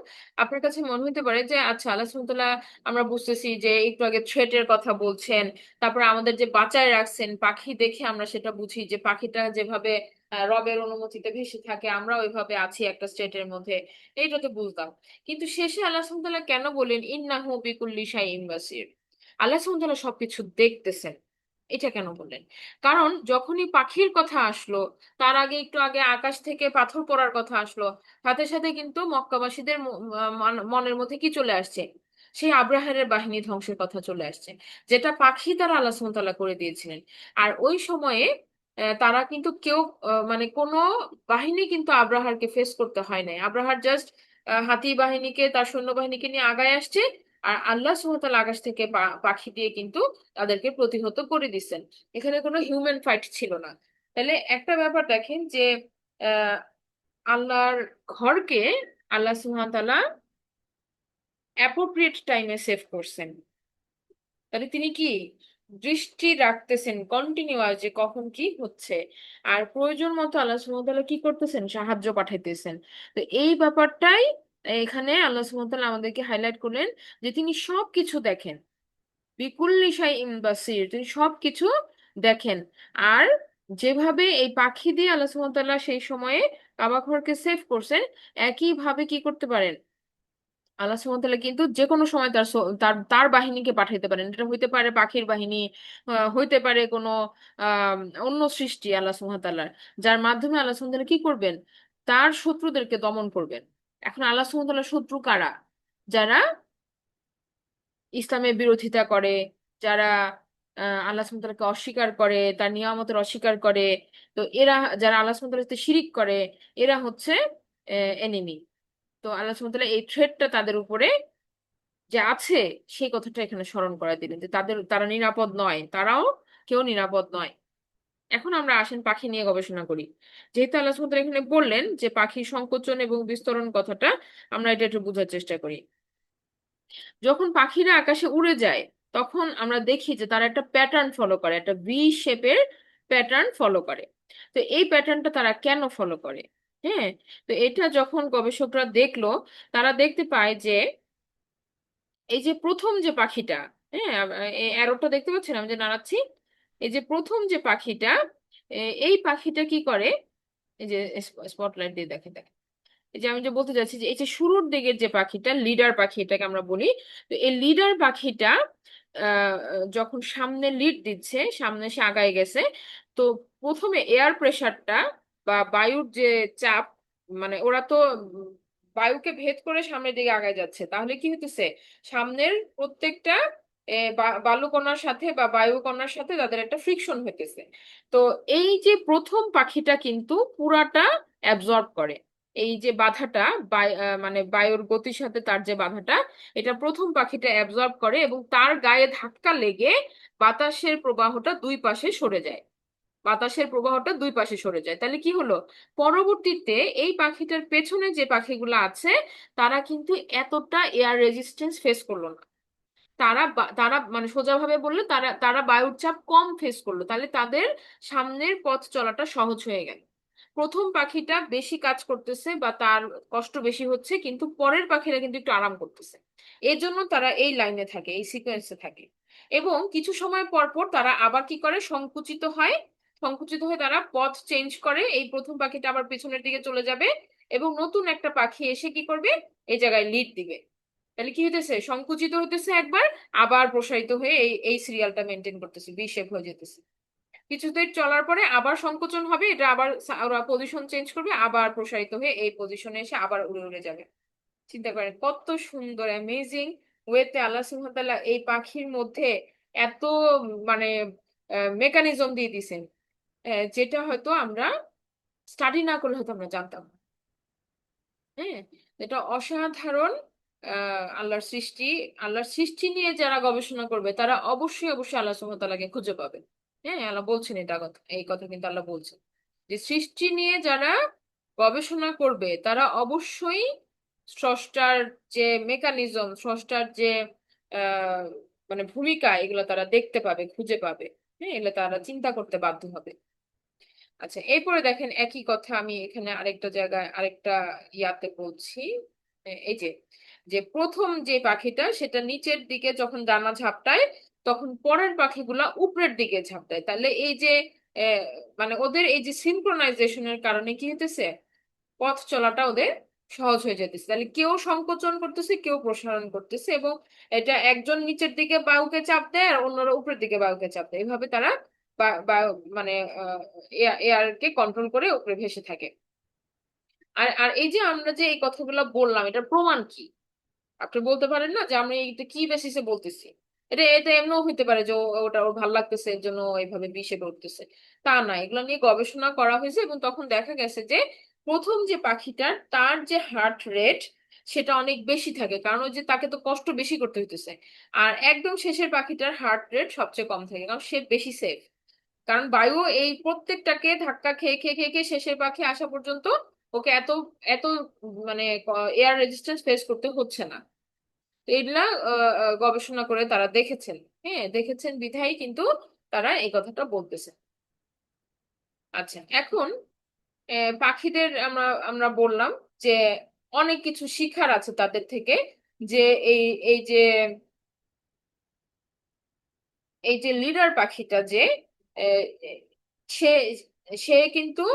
আপনার কাছে মনে হতে পারে যে আচ্ছা, আল্লাহ সুবহানাহু ওয়া তাআলা আমরা বুঝতেছি যে একটু আগে থ্রেটের কথা বলছেন, তারপর আমাদের যে বাঁচায় রাখছেন পাখি দেখে আমরা সেটা বুঝি যে পাখিটা যেভাবে রবের অনুমতিতে ভেসে থাকে, আমরা ওইভাবে আছি একটা স্টেটের মধ্যে, এইটা তো বুঝলাম। কিন্তু শেষে আল্লাহ সুবহানাহু ওয়া তাআলা কেন বলেন ইন্নাহু বিকুল্লি শাইইন বাসির? আল্লাহ সুবহানাহু ওয়া তাআলা সবকিছু দেখতেছেন, এটা কেন বললেন? কারণ যখনই পাখির কথা আসলো, তার আগে একটু আগে আকাশ থেকে পাথর পড়ার কথা আসলো, সাথে সাথে কিন্তু মক্কাবাসীদের মনের মধ্যে কি চলে আসছে? সেই আব্রাহারের বাহিনী ধ্বংসের কথা চলে আসছে, যেটা পাখি তারা আল্লাহ সুবহানাহু ওয়া তাআলা করে দিয়েছিলেন। আর ওই সময়ে তারা কিন্তু কেউ মানে কোনো বাহিনী কিন্তু আব্রাহারকে ফেস করতে হয় নাই। আব্রাহার জাস্ট হাতি বাহিনীকে, তার সৈন্যবাহিনীকে নিয়ে আগায় আসছে, আর আল্লাহ সুবহানাহু ওয়া তাআলা আকাশ থেকে পাখি দিয়ে কিন্তু তাদেরকে প্রতিহত করে দিচ্ছেন। এখানে কোনো হিউম্যান ফাইট ছিল না। তাহলে একটা ব্যাপার দেখেন যে আহ আল্লাহর ঘরকে আল্লাহ সুবহানাহু ওয়া তাআলা অ্যাপ্রোপ্রিয়েট টাইমে সেভ করছেন। তাহলে তিনি কি দৃষ্টি রাখতেছেন কন্টিনিউয়াস যে কখন কি হচ্ছে, আর প্রয়োজন মতো আল্লাহ সুবহানাহু ওয়া তাআলা কি করতেছেন, সাহায্য পাঠাইতেছেন। তো এই ব্যাপারটাই এখানে আল্লাহ সুবহানাহু ওয়া তাআলা আমাদেরকে হাইলাইট করলেন যে তিনি সবকিছু দেখেন, বিকুল্লি শাইইন বাসির, তিনি সবকিছু দেখেন। আর যেভাবে এই পাখি দিয়ে আল্লাহ সুবহানাহু ওয়া তাআলা সেই সময়ে কাবা ঘরকে সেভ করছেন, একই ভাবে কি করতে পারেন, আল্লাহ সুবহানাহু ওয়া তাআলা কিন্তু যে কোনো সময় তার তার তার বাহিনীকে পাঠাইতে পারেন। এটা হইতে পারে পাখির বাহিনী, হইতে পারে কোনো আহ অন্য সৃষ্টি আল্লাহ সুবহানাহু ওয়া তাআলার, যার মাধ্যমে আল্লাহ সুবহানাহু ওয়া তাআলা কি করবেন, তার শত্রুদেরকে দমন করবেন। এখন আল্লাহ সুবহানাহু ওয়া তাআলার শত্রু কারা? যারা ইসলামের বিরোধিতা করে, যারা আল্লাহ সুবহানাহু ওয়া তাআলাকে অস্বীকার করে, তার নিয়ামতের অস্বীকার করে, তো এরা, যারা আল্লাহ সুবহানাহু ওয়া তাআলার সাথে শিরিক করে, এরা হচ্ছে এনিমি। তো আল্লাহ সুবহানাহু ওয়া তাআলা এই থ্রেটটা তাদের উপরে যে আছে, সেই কথাটা এখানে স্মরণ করা দিলেন যে তারা নিরাপদ নয়, তারাও কেউ নিরাপদ নয়। এখন আমরা আসেন পাখি নিয়ে গবেষণা করি। যেহেতু আল্লাহ সুবহানাহু ওয়া তাআলা এখানে বললেন যে পাখির সংকোচন এবং বিস্তরণ কথাটা, আমরা এটা একটু বোঝার চেষ্টা করি। যখন পাখিরা আকাশে উড়ে যায়, তখন আমরা দেখি যে তারা একটা প্যাটার্ন ফলো করে, একটা ভি শেপের প্যাটার্ন ফলো করে। তো এই প্যাটার্নটা তারা কেন ফলো করে? হ্যাঁ, তো এটা যখন গবেষকরা দেখলো, তারা দেখতে পায় যে এই যে প্রথম যে পাখিটা, হ্যাঁ, এই অ্যারোটা দেখতে পাচ্ছেন আমি যে নাড়াচ্ছি, এই যে প্রথম যে পাখিটা, এই পাখিটা কি করে, এই যে স্পটলাইট দিয়ে দেখে দেখে, এই যে আমি যে বলতে চাচ্ছি যে এই যে শুরুর দিকের যে পাখিটা, লিডার পাখি এটাকে আমরা বলি। তো এই লিডার পাখিটা যখন সামনে লিড দিচ্ছে, সামনে সে আগায় গেছে, তো প্রথমে এয়ার প্রেসারটা বা বায়ুর যে চাপ, মানে ওরা তো বায়ুকে ভেদ করে সামনের দিকে আগায় যাচ্ছে, তাহলে কি হতেছে, সামনের প্রত্যেকটা বালুকণার সাথে বা বায়ুকণার সাথে তাদের একটা ফ্রিকশন হইতেছে। তো এই যে প্রথম পাখিটা কিন্তু পুরাটা অ্যাবজর্ব করে, এই যে বাধাটা, মানে বায়ুর গতির সাথে তার যে বাধাটা, এটা প্রথম পাখিটা অ্যাবজর্ব করে এবং তার গায়ে ধাক্কা লেগে বাতাসের প্রবাহটা দুই পাশে সরে যায়। বাতাসের প্রবাহটা দুই পাশে সরে যায়, তাহলে কি হলো, পরবর্তীতে এই পাখিটার পেছনে যে পাখিগুলো আছে, তারা কিন্তু এতটা এয়ার রেজিস্ট্যান্স ফেস করলো না। তারা মানে সোজাভাবে বললে তারা তারা বায়ুর চাপ কম ফেস করলো, তাহলে তাদের সামনের পথ চলাটা সহজ হয়ে গেল। প্রথম পাখিটা বেশি কাজ করতেছে বা তার কষ্ট বেশি হচ্ছে, কিন্তু পরের পাখিরা কিন্তু একটু আরাম করতেছে। এর জন্য তারা এই লাইনে থাকে, এই সিকোয়েন্সে থাকে। এবং কিছু সময় পর পর তারা আবার কি করে, সংকুচিত হয়। সংকুচিত হয়ে তারা পথ চেঞ্জ করে, এই প্রথম পাখিটা আবার পেছনের দিকে চলে যাবে এবং নতুন একটা পাখি এসে কি করবে, এই জায়গায় লিড দিবে। তাহলে কি হইতেছে, সংকুচিত হইতেছে একবার, আবার প্রসারিত হয়ে এই এই সিরিয়ালটা মেনটেন করতেছে, বি শেপ হয়ে যেতেছে। কিছুদিন চলার পরে আবার সংকোচন হবে, এটা আবার ওরা পজিশন চেঞ্জ করবে, আবার প্রসারিত হয়ে এই পজিশনে এসে আবার উড়ে উড়ে যাবে। চিন্তা করেন কত সুন্দর অ্যামেজিং ওয়েতে আল্লাহ সুবহানাহু ওয়া তাআলা এই পাখির মধ্যে এত মানে মেকানিজম দিয়ে দিছেন, যেটা হয়তো আমরা স্টাডি না করলে হয়তো আমরা জানতাম না। হ্যাঁ, এটা অসাধারণ আল্লাহর সৃষ্টি। আল্লাহর সৃষ্টি নিয়ে যারা গবেষণা করবে, তারা অবশ্যই অবশ্যই আল্লাহ সুবহানাহু ওয়া তাআলাকে খুঁজে পাবে। হ্যাঁ, আল্লাহ বলছেন এটা কথা, এই কথা কিন্তু আল্লাহ বলছেন যে সৃষ্টি নিয়ে যারা গবেষণা করবে, তারা অবশ্যই স্রষ্টার যে মেকানিজম, স্রষ্টার যে আহ মানে ভূমিকা, এগুলো তারা দেখতে পাবে, খুঁজে পাবে। হ্যাঁ, এগুলো তারা চিন্তা করতে বাধ্য হবে। আচ্ছা, এরপরে দেখেন একই কথা আমি এখানে আরেকটা জায়গায় আরেকটা ইয়াতে বলছি। এই যে যে প্রথম যে পাখিটা, সেটা নিচের দিকে যখন ডানা ঝাপটায়, তখন পরের পাখিগুলা উপরের দিকে ঝাপটায়। তাহলে এই যে আহ, মানে ওদের এই যে সিনক্রোনাইজেশনের কারণে কি হতেছে, পথ চলাটা ওদের সহজ হয়ে যেতেছে। তাহলে কেউ সংকোচন করতেছে, কেউ প্রসারণ করতেছে, এবং এটা একজন নিচের দিকে বায়ুকে চাপ দেয় আর অন্যরা উপরের দিকে বায়ুকে চাপ দেয়, এইভাবে তারা মানে এয়ারকে কন্ট্রোল করে উপরে ভেসে থাকে। আর আর এই যে আমরা যে এই কথাগুলো বললাম, এটা প্রমাণ কি? আপনি বলতে পারেন না যে আমরা এটা কি বেসিসে বলতেছি। এটা এটা এমনও হইতে পারে যে ওটা ওর ভালো লাগতেছে এর জন্য এইভাবে বিষে উঠতেছে, তা না। এগুলো নিয়ে গবেষণা করা হয়েছে এবং তখন দেখা গেছে যে প্রথম যে পাখিটার, তার যে হার্ট রেট, সেটা অনেক বেশি থাকে, কারণ ওই যে তাকে তো কষ্ট বেশি করতে হইতেছে। আর একদম শেষের পাখিটার হার্ট রেট সবচেয়ে কম থাকে, কারণ সে বেশি সেফ। কারণ বায়ু এই প্রত্যেকটাকে ধাক্কা খেয়ে খেয়ে খেয়ে খেয়ে শেষের পাখি আসা পর্যন্ত ওকে এত এত মানে এয়ার রেজিস্ট্যান্স ফেস করতে হচ্ছে না। তো এগুলা গবেষণা করে তারা দেখেছেন। হ্যাঁ, দেখেছেন বিধায় কিন্তু তারা এই কথাটা বলতেছে। আচ্ছা, এখন পাখিদের আমরা আমরা বললাম যে অনেক কিছু শিখার আছে তাদের থেকে, যে এই এই যে এই যে লিডার পাখিটা যে আহ, সে সে কিন্তু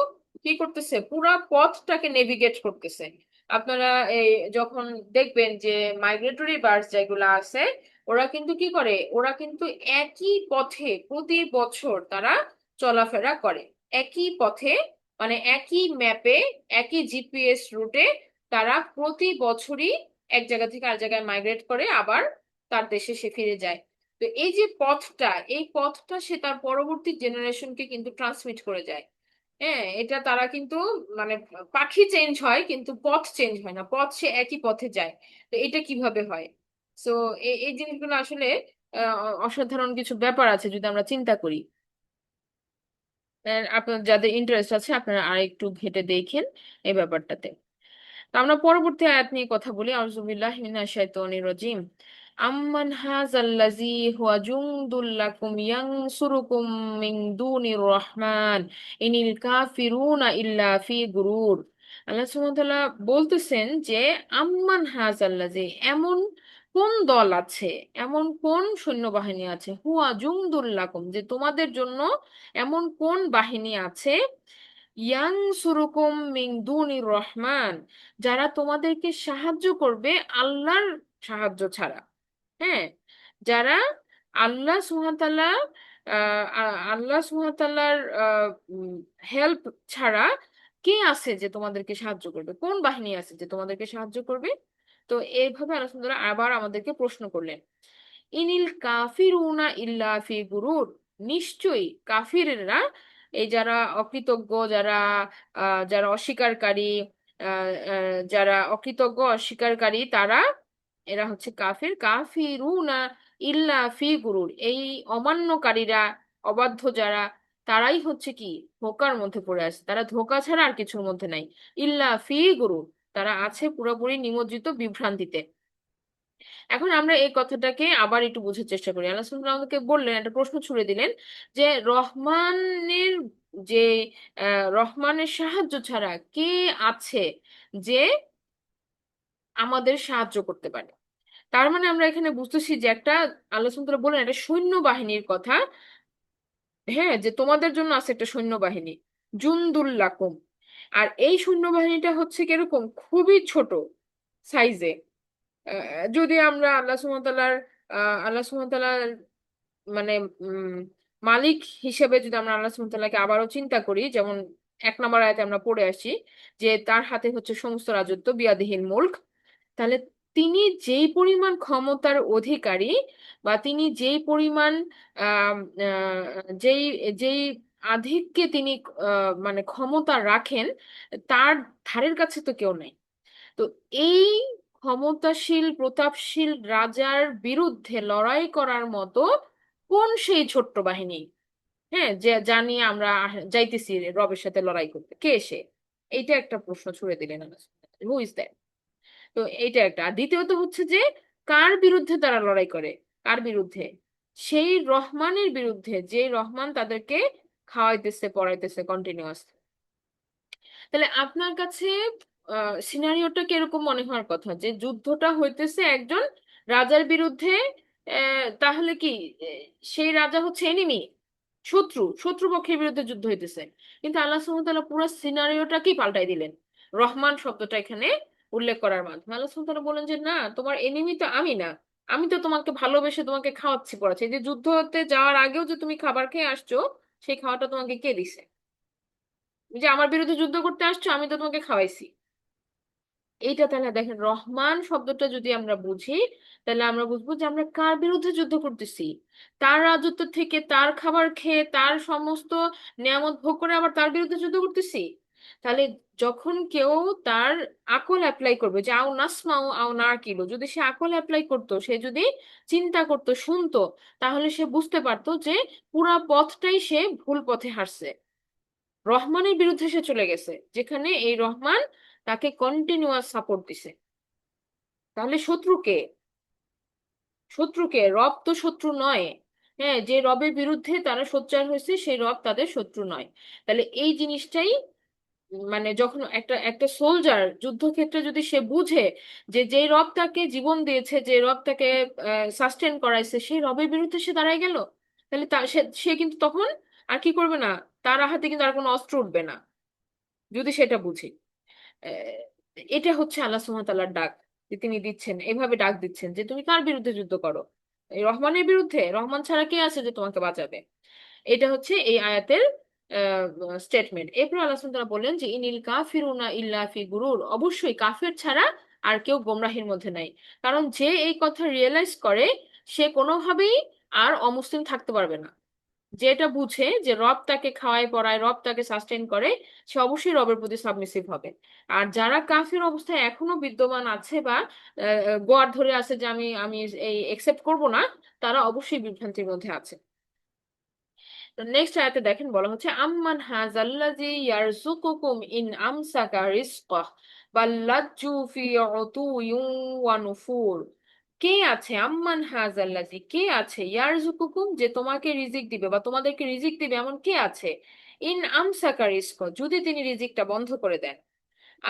কি করতেছে, পুরা পথটাকে নেভিগেট করতেছে। আপনারা এই যখন দেখবেন যে মাইগ্রেটরি বার্ডস যেগুলো আছে, ওরা কিন্তু কি করে, ওরা কিন্তু একই পথে প্রতি বছর তারা চলাফেরা করে। একই পথে, মানে একই ম্যাপে, একই জিপিএস রুটে তারা প্রতি বছরই এক জায়গা থেকে আর জায়গায় মাইগ্রেট করে, আবার তার দেশে সে ফিরে যায়। তো এই যে পথটা, এই পথটা সে তার পরবর্তী জেনারেশনকে কিন্তু ট্রান্সমিট করে যায়। হ্যাঁ, এটা তারা কিন্তু মানে পাখি চেঞ্জ হয় কিন্তু পথ চেঞ্জ হয় না, পথ সে একই পথে যায়। তো এটা কিভাবে হয়? সো এই জিনিসগুলো আসলে অসাধারণ কিছু ব্যাপার আছে যদি আমরা চিন্তা করি। আপনার যাদের ইন্টারেস্ট আছে আপনারা আরেকটু ঘেটে দেখেন এই ব্যাপারটাতে। তো আমরা পরবর্তী আয়াত নিয়ে কথা বলি। আউযুবিল্লাহি মিনাশ শাইতানির রাজিম। আম্মান হাযাল্লাযী হুয়া জুনদুল লাকুম ইয়ানসুরুকুম মিন দুনির রহমান ইনিল কাফিরুনা ইল্লা ফি গুরুর। আল্লাহ সুবহানাহু ওয়া তাআলা বলতেছেন যে আম্মান হাযাল্লাযী, এমন কোন দল আছে, এমন কোন সৈন্যবাহিনী আছে, হুয়া জুনদুল লাকুম, যে তোমাদের জন্য এমন কোন বাহিনী আছে, ইয়ানসুরুকুম মিন দুনির রহমান, যারা তোমাদেরকে সাহায্য করবে আল্লাহর সাহায্য ছাড়া। হ্যাঁ, যারা আল্লাহ সুবহানাহু আল্লাহ সুবহানাহু হেল্প ছাড়া কে আছে যে তোমাদেরকে সাহায্য করবে, কোন বাহিনী আছে যে তোমাদেরকে সাহায্য করবে? তো এইভাবে আল্লাহ সুবহানাহু ওয়া তাআলা আবার আমাদেরকে প্রশ্ন করলেন। ইনিল কাফিরুনা ইল্লা ফি গুরুর, নিশ্চয়ই কাফিররা, এই যারা অকৃতজ্ঞ, যারা যারা অস্বীকারী, যারা অকৃতজ্ঞ অস্বীকারী, তারা, এরা হচ্ছে কাফির। কাফিরুনা ইল্লা ফি গুরুর, এই অমান্যকারীরা, অবাধ্য যারা, তারাই হচ্ছে কি ধোঁকার মধ্যে পড়ে আছে, তারা ধোঁকা ছাড়া আর কিছুর মধ্যে নাই। ইল্লা ফি গুরুর, তারা আছে পুরোপুরি নিমজ্জিত বিভ্রান্তিতে। এখন আমরা এই কথাটাকে আবার একটু বোঝার চেষ্টা করি। আল্লাহ সুবহানাহু আমাকে বললেন, একটা প্রশ্ন ছুড়ে দিলেন যে রহমানের যে রহমানের সাহায্য ছাড়া কে আছে যে আমাদের সাহায্য করতে পারে? তার মানে আমরা এখানে বুঝতেছি যে একটা, আল্লাহ সুবহানাহু ওয়া তাআলা বললেন একটা সৈন্যবাহিনীর কথা। হ্যাঁ, যে তোমাদের জন্য আছে একটা সৈন্যবাহিনী, জুনদুল্লাকুম। আর এই সৈন্যবাহিনীটা হচ্ছে কিরকম, খুবই ছোট সাইজে। যদি আমরা আল্লাহ সুবহানাহু ওয়া তাআলার আল্লাহ সুবহানাহু ওয়া তাআলার মানে উম, মালিক হিসেবে যদি আমরা আল্লাহ সুবহানাহু ওয়া তাআলাকে আবারও চিন্তা করি, যেমন 1 নম্বর আয়াতে আমরা পড়ে আসি যে তার হাতে হচ্ছে সমস্ত রাজত্ব, বিয়াদিহিল মুলক, তাহলে তিনি যেই পরিমাণ ক্ষমতার অধিকারী, বা তিনি যেই পরিমাণ আহ আহ, যেই যেই আধিক্যে তিনি মানে ক্ষমতা রাখেন, তার ধারের কাছে তো কেউ নাই। তো এই ক্ষমতাশীল প্রতাপশীল রাজার বিরুদ্ধে লড়াই করার মতো কোন সেই ছোট্ট বাহিনী, হ্যাঁ, যে যা নিয়ে আমরা যাইতেছি রবের সাথে লড়াই করতে, কে সে? এইটা একটা প্রশ্ন ছুড়ে দিলেন আল্লাহ। Who is that? তো এইটা একটা। আর দ্বিতীয়ত হচ্ছে যে কার বিরুদ্ধে তারা লড়াই করে, কার বিরুদ্ধে? সেই রহমানের বিরুদ্ধে, যে রহমান তাদেরকে খাওয়াইতেছে পড়াইতেছে কন্টিনিউয়াস। তাহলে আপনার কাছে সিনারিওটা কিরকম মনে হওয়ার কথা, যে যুদ্ধটা হইতেছে একজন রাজার বিরুদ্ধে? তাহলে কি আহ, সেই রাজা হচ্ছে এনিমি, শত্রুপক্ষের বিরুদ্ধে যুদ্ধ হইতেছে। কিন্তু আল্লাহ সুবহানাহু ওয়া তাআলা পুরো সিনারিওটা কি পাল্টাই দিলেন রহমান শব্দটা এখানে উল্লেখ করার মাধ্যমে। আল্লাহ সুবহানাহু ওয়া তাআলা বলেন যে না, তোমার এনিমি তো আমি না, আমি তো তোমাকে ভালোবেসে তোমাকে খাওয়াচ্ছি পড়াচ্ছি। এই যে যুদ্ধ হতে যাওয়ার আগেও যে তুমি খাবার খেয়ে আসছো, সেই খাওয়াটা তোমাকে কে দিছে? যে আমার বিরুদ্ধে যুদ্ধ করতে আসছো, আমি তো তোমাকে খাওয়াইছি। এইটা তাহলে দেখেন, রহমান শব্দটা যদি আমরা বুঝি, তাহলে আমরা বুঝবো যে আমরা কার বিরুদ্ধে যুদ্ধ করতেছি। তার রাজত্ব থেকে, তার খাবার খেয়ে, তার সমস্ত নিয়ামত ভোগ করে আবার তার বিরুদ্ধে যুদ্ধ করতেছি। তাহলে যখন কেউ তার আকল অ্যাপ্লাই করবে, যে আও নাসমাও আও না কিলো, যদি সে আকল অ্যাপ্লাই করতো, সে যদি চিন্তা করতো, শুনতো, তাহলে সে বুঝতে পারতো যে পুরা পথটাই সে ভুল পথে হাঁটছে। রহমানের বিরুদ্ধে সে চলে গেছে, যেখানে এই রহমান তাকে কন্টিনিউয়াস সাপোর্ট দিছে। তাহলে শত্রু কে? শত্রুকে, রব তো শত্রু নয়। হ্যাঁ, যে রবের বিরুদ্ধে তারা সোচ্চার হয়েছে সেই রব তাদের শত্রু নয়। তাহলে এই জিনিসটাই মানে যখন একটা একটা সোলজার যুদ্ধক্ষেত্রে যদি সে বুঝে যে যেই রব তাকে জীবন দিয়েছে, যে রব তাকে সাস্টেন করাইছে, সেই রবের বিরুদ্ধে সে দাঁড়ায় গেল, তাহলে সে সে কিন্তু তখন আর কি করবে না, তার হাতে কিন্তু আর কোনো অস্ত্র উঠবে না, যদি সেটা বুঝে। আহ, এটা হচ্ছে আল্লাহ সুবহানাহু ওয়া তাআলার ডাক, যে তিনি দিচ্ছেন, এভাবে ডাক দিচ্ছেন যে তুমি কার বিরুদ্ধে যুদ্ধ করো? এই রহমানের বিরুদ্ধে। রহমান ছাড়া কে আছে যে তোমাকে বাঁচাবে? এটা হচ্ছে এই আয়াতের স্টেটমেন্ট। এরপর আল্লাহ সুবহানাহু ওয়া তাআলা বললেন যে ইনিল কাফিরুনা ইল্লা ফি গুরুর, অবশ্যই কাফের ছাড়া আর কেউ গোমরাহির মধ্যে নাই। কারণ যে এই কথা রিয়েলাইজ করে সে কোনোভাবেই আর অমুসলিম থাকতে পারবে না। যেটা বুঝে যে রব তাকে খাওয়ায় পড়ায়, রব তাকে সাস্টেন করে, সে অবশ্যই রবের প্রতি সাবমিসিভ হবে। আর যারা কাফির অবস্থায় এখনো বিদ্যমান আছে বা গোয়ার ধরে আছে যে আমি আমি এই একসেপ্ট করব না, তারা অবশ্যই বিভ্রান্তির মধ্যে আছে। নেক্সট আয়াতে দেখেন বলা হচ্ছে আম্মান হাযাল্লাযী ইয়ারযুকুকুম ইন আমসাকা রিজকাহ বাল্লাজ্জু ফি উতুইয়িন ওয়া নুফুর। কে আছে, আম্মান হাযাল্লাযী, কে আছে, ইয়ারযুকুকুম, যে তোমাকে রিজিক দিবে বা তোমাদেরকে রিজিক দিবে, এমন কে আছে? ইন আমসাকা রিজকাহ, যদি তিনি রিজিকটা বন্ধ করে দেন।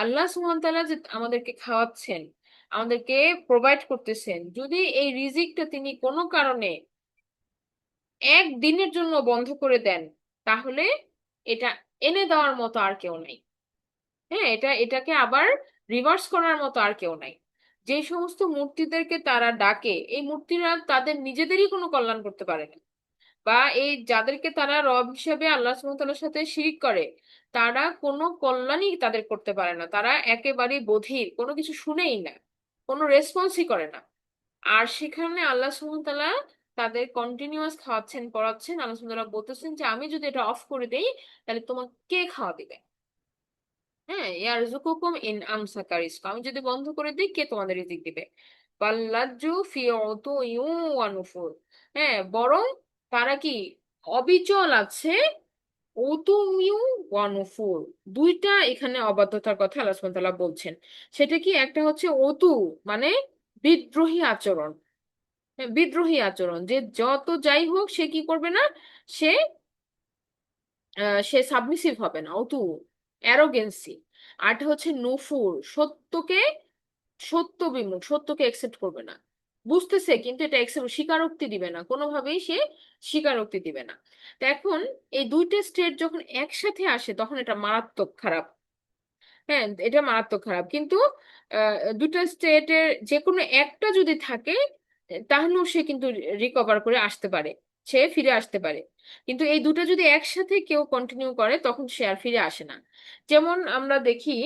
আল্লাহ সুবহানাহু ওয়া তাআলা যে আমাদেরকে খাওয়াচ্ছেন, আমাদেরকে প্রোভাইড করতেছেন, যদি এই রিজিকটা তিনি কোনো কারণে একদিনের জন্য বন্ধ করে দেন, তাহলে এটা এনে দেওয়ার মতো আর কেউ নাই। হ্যাঁ, এটাকে আবার রিভার্স করার মতো আর কেউ নাই। যে সমস্ত মূর্তিদেরকে তারা ডাকে, এই মূর্তিরা তাদের নিজেদেরই কোনো কল্যাণ করতে পারে না। বা এই যাদেরকে তারা রব হিসেবে আল্লাহ সুবহানাহু ওয়া তাআলার সাথে শিরিক করে, তারা কোনো কল্যাণই তাদের করতে পারে না। তারা একেবারেই বধির, কোনো কিছু শুনেই না, কোনো রেসপন্সই করে না। আর সেখানে আল্লাহ সুবহানাহু ওয়া তাআলা তাদের কন্টিনিউয়াস খাওয়াচ্ছেন, পড়াচ্ছেন। আল্লাহ সুবহানাহু ওয়া তাআলা বলতেছেন যে আমি যদি এটা অফ করে দেই, তাহলে তোমাকে কে খাওয়া দিবে? হ্যাঁ, ইয়ারযুকুকুম ইন আমসাকা রিজকা, আমি যদি বন্ধ করে দিই, কে তোমাদের রিজিক দিবে? বাল্লাজ্জু ফি উতুইয়িন ওয়া নুফুর। হ্যাঁ, বরং তারা কি অবিচল আছে। উতুইয়িন ওয়া নুফুর, দুইটা এখানে অবাধ্যতার কথা আল্লাহ সুবহানাহু ওয়া তাআলা বলছেন। সেটা কি, একটা হচ্ছে অতু, মানে বিদ্রোহী আচরণ। হ্যাঁ, বিদ্রোহী আচরণ, যে যত যাই হোক সে কি করবে না, সে সে সাবমিসিভ হবে না, অতু অ্যারোগেন্সি। আরটা হচ্ছে নুফুর, সত্য বিমুখ, সত্যকে একসেপ্ট করবে না। বুঝতেছে কিন্তু এটা একসেপ্ট, স্বীকারোক্তি দিবে না, কোনোভাবেই সে স্বীকারোক্তি দিবে না। তো এখন এই দুইটা স্টেট যখন একসাথে আসে তখন এটা মারাত্মক খারাপ। হ্যাঁ, এটা মারাত্মক খারাপ। কিন্তু দুটা স্টেটের যে কোনো একটা যদি থাকে, তাহলেও সে কিন্তু রিকভার করে আসতে পারে, সে ফিরে আসতে পারে। কিন্তু এই দুটো যদি একসাথে কেউ কন্টিনিউ করে, তখন সে আর ফিরে আসে না। যেমন আমরা দেখি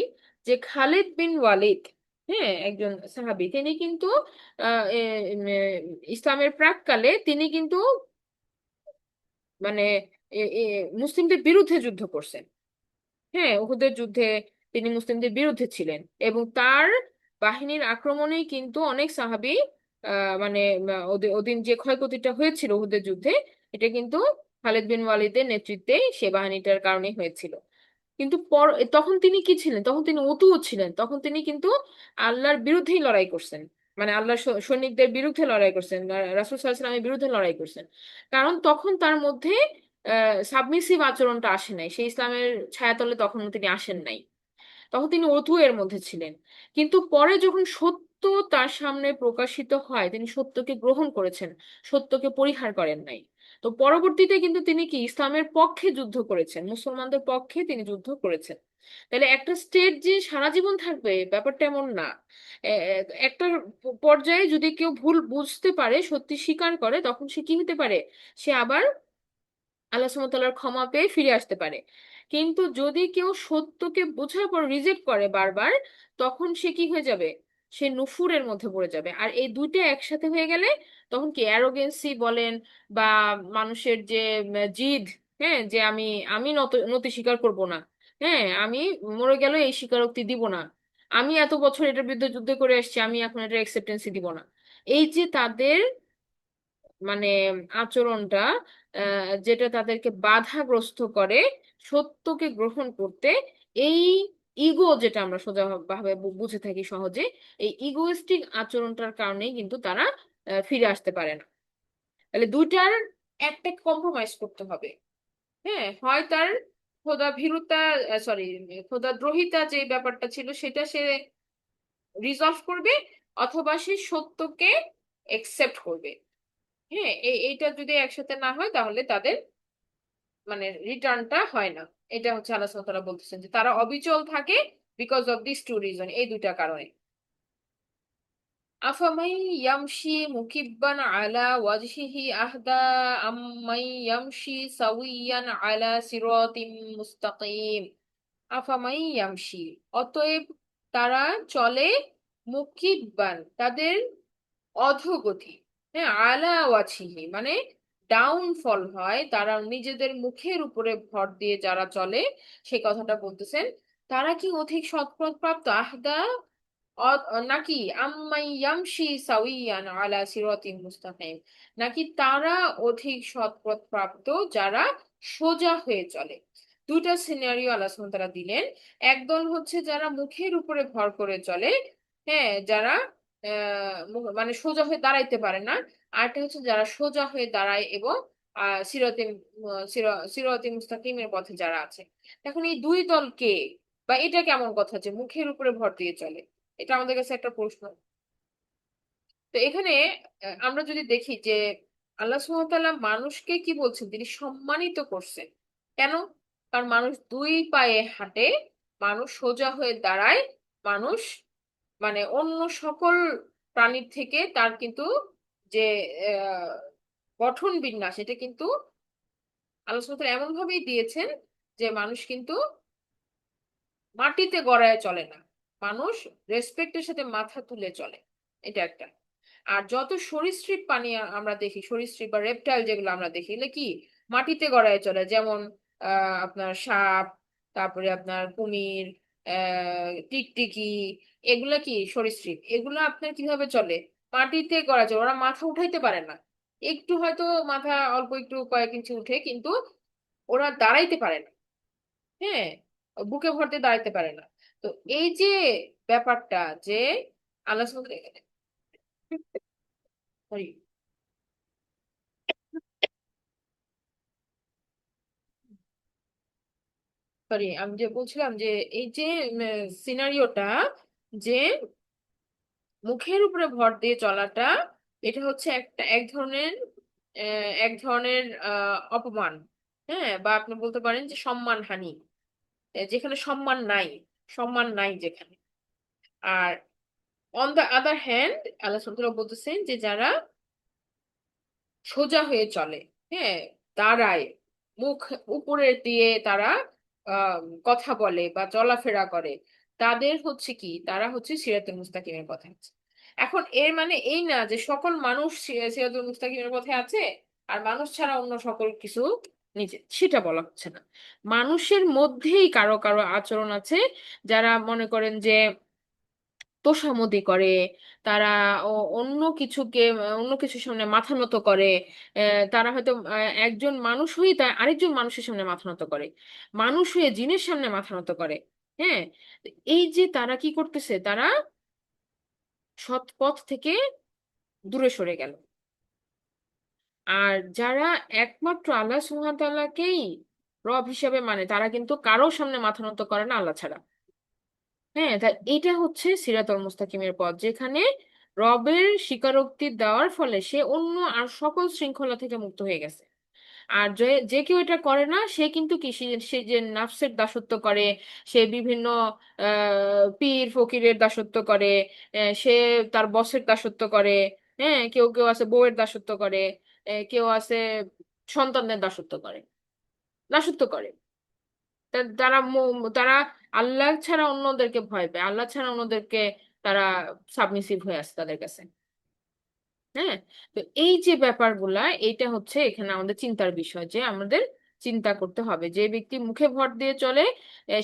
যে খালিদ বিন ওয়ালিদ, হ্যাঁ, একজন সাহাবী, তিনি কিন্তু ইসলামের প্রাক্কালে তিনি কিন্তু মানে মুসলিমদের বিরুদ্ধে যুদ্ধ করছেন। হ্যাঁ, উহুদের যুদ্ধে তিনি মুসলিমদের বিরুদ্ধে ছিলেন, এবং তার বাহিনীর আক্রমণেই কিন্তু অনেক সাহাবী মানে ওদিন যে ক্ষয়ক্ষতিটা হয়েছিল উহুদের যুদ্ধে, এটা কিন্তু খালিদ বিন ওয়ালিদের নেতৃত্বে সে বাহিনীটার কারণে হয়েছিল। কিন্তু তখন তিনি কি ছিলেন? তখন তিনি উতু ছিলেন, তখন তিনি কিন্তু আল্লাহর বিরুদ্ধেই লড়াই করছেন, মানে আল্লাহর সৈনিকদের বিরুদ্ধে লড়াই করছেন, রাসূল সাল্লাল্লাহু আলাইহি ওয়াসাল্লামের বিরুদ্ধে লড়াই করছেন। কারণ তখন তার মধ্যে সাবমিসিভ আচরণটা আসে নাই, সেই ইসলামের ছায়াতলে তখন তিনি আসেন নাই, তখন তিনি অথু এর মধ্যে ছিলেন। কিন্তু পরে যখন সত্য তার সামনে প্রকাশিত হয়, তিনি সত্যকে গ্রহণ করেছেন, সত্যকে পরিহার করেন নাই। তো পরবর্তীতে কিন্তু তিনি কি ইসলামের পক্ষে যুদ্ধ করেছেন, মুসলমানদের পক্ষে তিনি যুদ্ধ করেছেন। তাহলে একটা স্টেট যে সারা জীবন থাকবে, ব্যাপারটা এমন না। একটা পর্যায়ে যদি কেউ ভুল বুঝতে পারে, সত্যি স্বীকার করে, তখন সে কি হতে পারে, সে আবার আল্লাহ সুবহানাহু ওয়া তাআলার ক্ষমা পেয়ে ফিরে আসতে পারে। কিন্তু যদি কেউ সত্যকে বোঝার পর রিজেক্ট করে বারবার, তখন সে কি হয়ে যাবে, সে নুফুরের মধ্যে পড়ে যাবে। আর এই দুইটা একসাথে হয়ে গেলে তখন কি অ্যারোগেন্সি বলেন, বা মানুষের যে জিদ, হ্যাঁ, যে আমি আমি নতি স্বীকার করব না, হ্যাঁ, আমি মরে গেল এই স্বীকারোক্তি দিব না, আমি এত বছর এটার বিরুদ্ধে যুদ্ধ করে এসেছি, আমি এখন এটার অ্যাকসেপ্টেন্সি দিব না, এই যে তাদের মানে আচরণটা, যেটা তাদেরকে বাধাগ্রস্ত করে সত্যকে গ্রহণ করতে, এই ইগো, যেটা আমরা সোজা ভাবে বুঝে থাকি সহজে, এই ইগোইস্টিক আচরণটার কারণেই কিন্তু তারা ফিরে আসতে পারে না। তাহলে দুইটার একটা কম্প্রোমাইজ করতে হবে। হ্যাঁ, হয় তার খোদা ভীরুতা, সরি, খোদা দ্রোহিতা যে ব্যাপারটা ছিল সেটা সে রিজলভ করবে, অথবা সে সত্যকে একসেপ্ট করবে। হ্যাঁ, এইটা যদি একসাথে না হয় তাহলে তাদের মানে রিটার্নটা হয় না। এটা হচ্ছে আল্লাহ সুবহানাহু ওয়া তাআলা বলতেছেন যে তারা অবিচল থাকে because of this two reason, এই দুইটা কারণে। আফামাই ইয়ামশি মুকিব্বান আলা ওয়াজহিহি আহদা আম্মাই ইয়ামশি সাউইয়ান আলা সিরাতিম মুস্তাকিম। আফামাই ইয়ামশি, অতএব তারা চলে মুকিব্বান, তাদের অধোগতি, হ্যাঁ, আলা ওয়াজহিহি মানে ডাউনফল হয়, তারা নিজেদের মুখের উপরে ভর দিয়ে যারা চলে, সে কথাটা বলতেছেন। তারা কি অধিক সৎপথ প্রাপ্ত আহদা, নাকি আম্মাই ইয়ামশি সাউইয়ান আলা সিরাতিন মুস্তাকিম, নাকি তারা অধিক সৎপথ প্রাপ্ত যারা সোজা হয়ে চলে? দুইটা সিনারিও আল্লাহ সুবহানাহু ওয়া তাআলা দিলেন। একদল হচ্ছে যারা মুখের উপরে ভর করে চলে, হ্যাঁ, যারা মানে সোজা হয়ে দাঁড়াইতে পারে না। আরেকটা হচ্ছে যারা সোজা হয়ে দাঁড়ায় এবং সিরাতে সিরাতে মুস্তাকিমের পথে যারা আছে। এখন এই দুই দল কে, বা এটা কেমন কথা যে মুখের উপরে ভর দিয়ে চলে? এটা আমাদের কাছে একটা প্রশ্ন। তো এখানে আমরা যদি দেখি যে আল্লাহ সুবহানাহু ওয়া তাআলা মানুষকে কি বলছেন, তিনি সম্মানিত করছেন। কেন? কারণ মানুষ দুই পায়ে হাঁটে, মানুষ সোজা হয়ে দাঁড়ায়, মানুষ মানে অন্য সকল প্রাণীর থেকে তার কিন্তু যে আহ, গঠন বিন্যাস, এটা কিন্তু আল্লাহ সুবহানাহু ওয়া তাআলা এমন ভাবেই দিয়েছেন যে মানুষ কিন্তু মাটিতে গড়ায় চলে না, মানুষ রেসপেক্টের সাথে মাথা তুলে চলে। এটা একটা। আর যত সরীসৃপ প্রাণী আমরা দেখি, সরীসৃপ বা রেপটাইল যেগুলো আমরা দেখি, এগুলো কি মাটিতে গড়ায় চলে। যেমন আপনার সাপ, তারপরে আপনার কুমির, টিকটিকি, এগুলা কি সরীসৃপ, এগুলো আপনার কিভাবে চলে? মাটিতে গড়ায় চলে, ওরা মাথা উঠাইতে পারে না। একটু হয়তো মাথা অল্প একটু কয়েক ইঞ্চি উঠে, কিন্তু ওরা দাঁড়াইতে পারে না। হ্যাঁ, বুকে ভরতে দাঁড়াইতে পারে না। তো এই যে ব্যাপারটা যে আল্লাহ সরি সরি আমি যে বলছিলাম যে এই যে সিনারিওটা, যে মুখের উপরে ভর দিয়ে চলাটা, এটা হচ্ছে একটা এক ধরনের অপমান। হ্যাঁ, বা আপনি বলতে পারেন যে সম্মানহানি, যেখানে সম্মান নাই, সম্মান নাই যেখানে। আর অন দ্য আদার হ্যান্ড আল্লাহ সুবহানাহু ওয়া তাআলা বলতেছেন যে যারা সোজা হয়ে চলে, হ্যাঁ, দাঁড়ায়, মুখ উপরের দিয়ে তারা কথা বলে বা চলাফেরা করে, তাদের হচ্ছে কি, তারা হচ্ছে সিরাতুল মুস্তাকিমের পথে আছে। এখন এর মানে এই না যে সকল মানুষ সিরাতুল মুস্তাকিমের পথে আছে আর মানুষ ছাড়া অন্য সকল কিছু নিচে, সেটা বলা হচ্ছে না। মানুষের মধ্যেই কারো কারো আচরণ আছে, যারা মনে করেন যে তোষামোদী করে, তারা অন্য কিছুকে অন্য কিছুর সামনে মাথা নত করে। তারা হয়তো একজন মানুষ হয়ে তার আরেকজন মানুষের সামনে মাথা নত করে, মানুষ হয়ে জিনের সামনে মাথা নত করে। হ্যাঁ, তো এই যে তারা কি করতেছে, তারা সৎ পথ থেকে দূরে সরে গেল। আর যারা একমাত্র আল্লাহ সুবহানাহু ওয়া তাআলাকেই রব হিসেবে মানে, তারা কিন্তু কারোর সামনে মাথা নত করে না আল্লাহ ছাড়া। হ্যাঁ, তা এটা হচ্ছে সিরাতুল মুস্তাকিমের পথ, যেখানে রবের স্বীকারোক্তি দেওয়ার ফলে সে অন্য আর সকল শৃঙ্খলা থেকে মুক্ত হয়ে গেছে। আর যে যে কেউ এটা করে না, সে কিন্তু কি, সে যে নাফসের দাসত্ব করে, সে বিভিন্ন পীর ফকিরের দাসত্ব করে, সে তার বসের দাসত্ব করে। হ্যাঁ, কেউ কেউ আছে বউয়ের দাসত্ব করে, কেউ আছে সন্তানদের দাসত্ব করে, দাসত্ব করে। তারা আল্লাহ ছাড়া অন্যদেরকে ভয় পায়, আল্লাহ ছাড়া অন্যদেরকে তারা সাবমিসিভ হয়ে আছে তাদের কাছে। হ্যাঁ, তো এই যে ব্যাপারগুলা, এইটা হচ্ছে এখানে আমাদের চিন্তার বিষয়, যে আমাদের চিন্তা করতে হবে যে ব্যক্তি মুখে ভর দিয়ে চলে,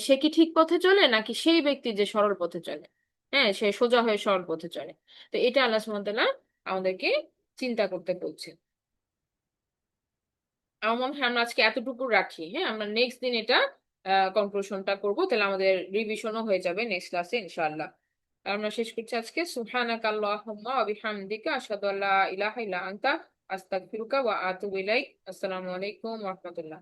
সে কি ঠিক পথে চলে, নাকি সেই ব্যক্তি যে সরল পথে চলে, হ্যাঁ, সে সোজা হয়ে সরল পথে চলে। তো এটা আল্লাহ সুবহানাহু ওয়া তাআলা আমাদেরকে চিন্তা করতে বলছে। আমার মনে হয় আমরা আজকে এতটুকু রাখি। হ্যাঁ, আমরা নেক্সট দিন এটা কনক্লুশনটা করবো, তাহলে আমাদের রিভিশনও হয়ে যাবে নেক্সট ক্লাসে ইনশাআল্লাহ। আর আমরা শেষ করছি আজকে সুবহানাকা আল্লাহুম্মা ওয়া বিহামদিকা আশহাদু আল্লা ইলাহা ইল্লা আনতা আস্তাগফিরুকা ওয়া আতুবু ইলাইক। আসসালামু আলাইকুম ওয়া রাহমাতুল্লাহ।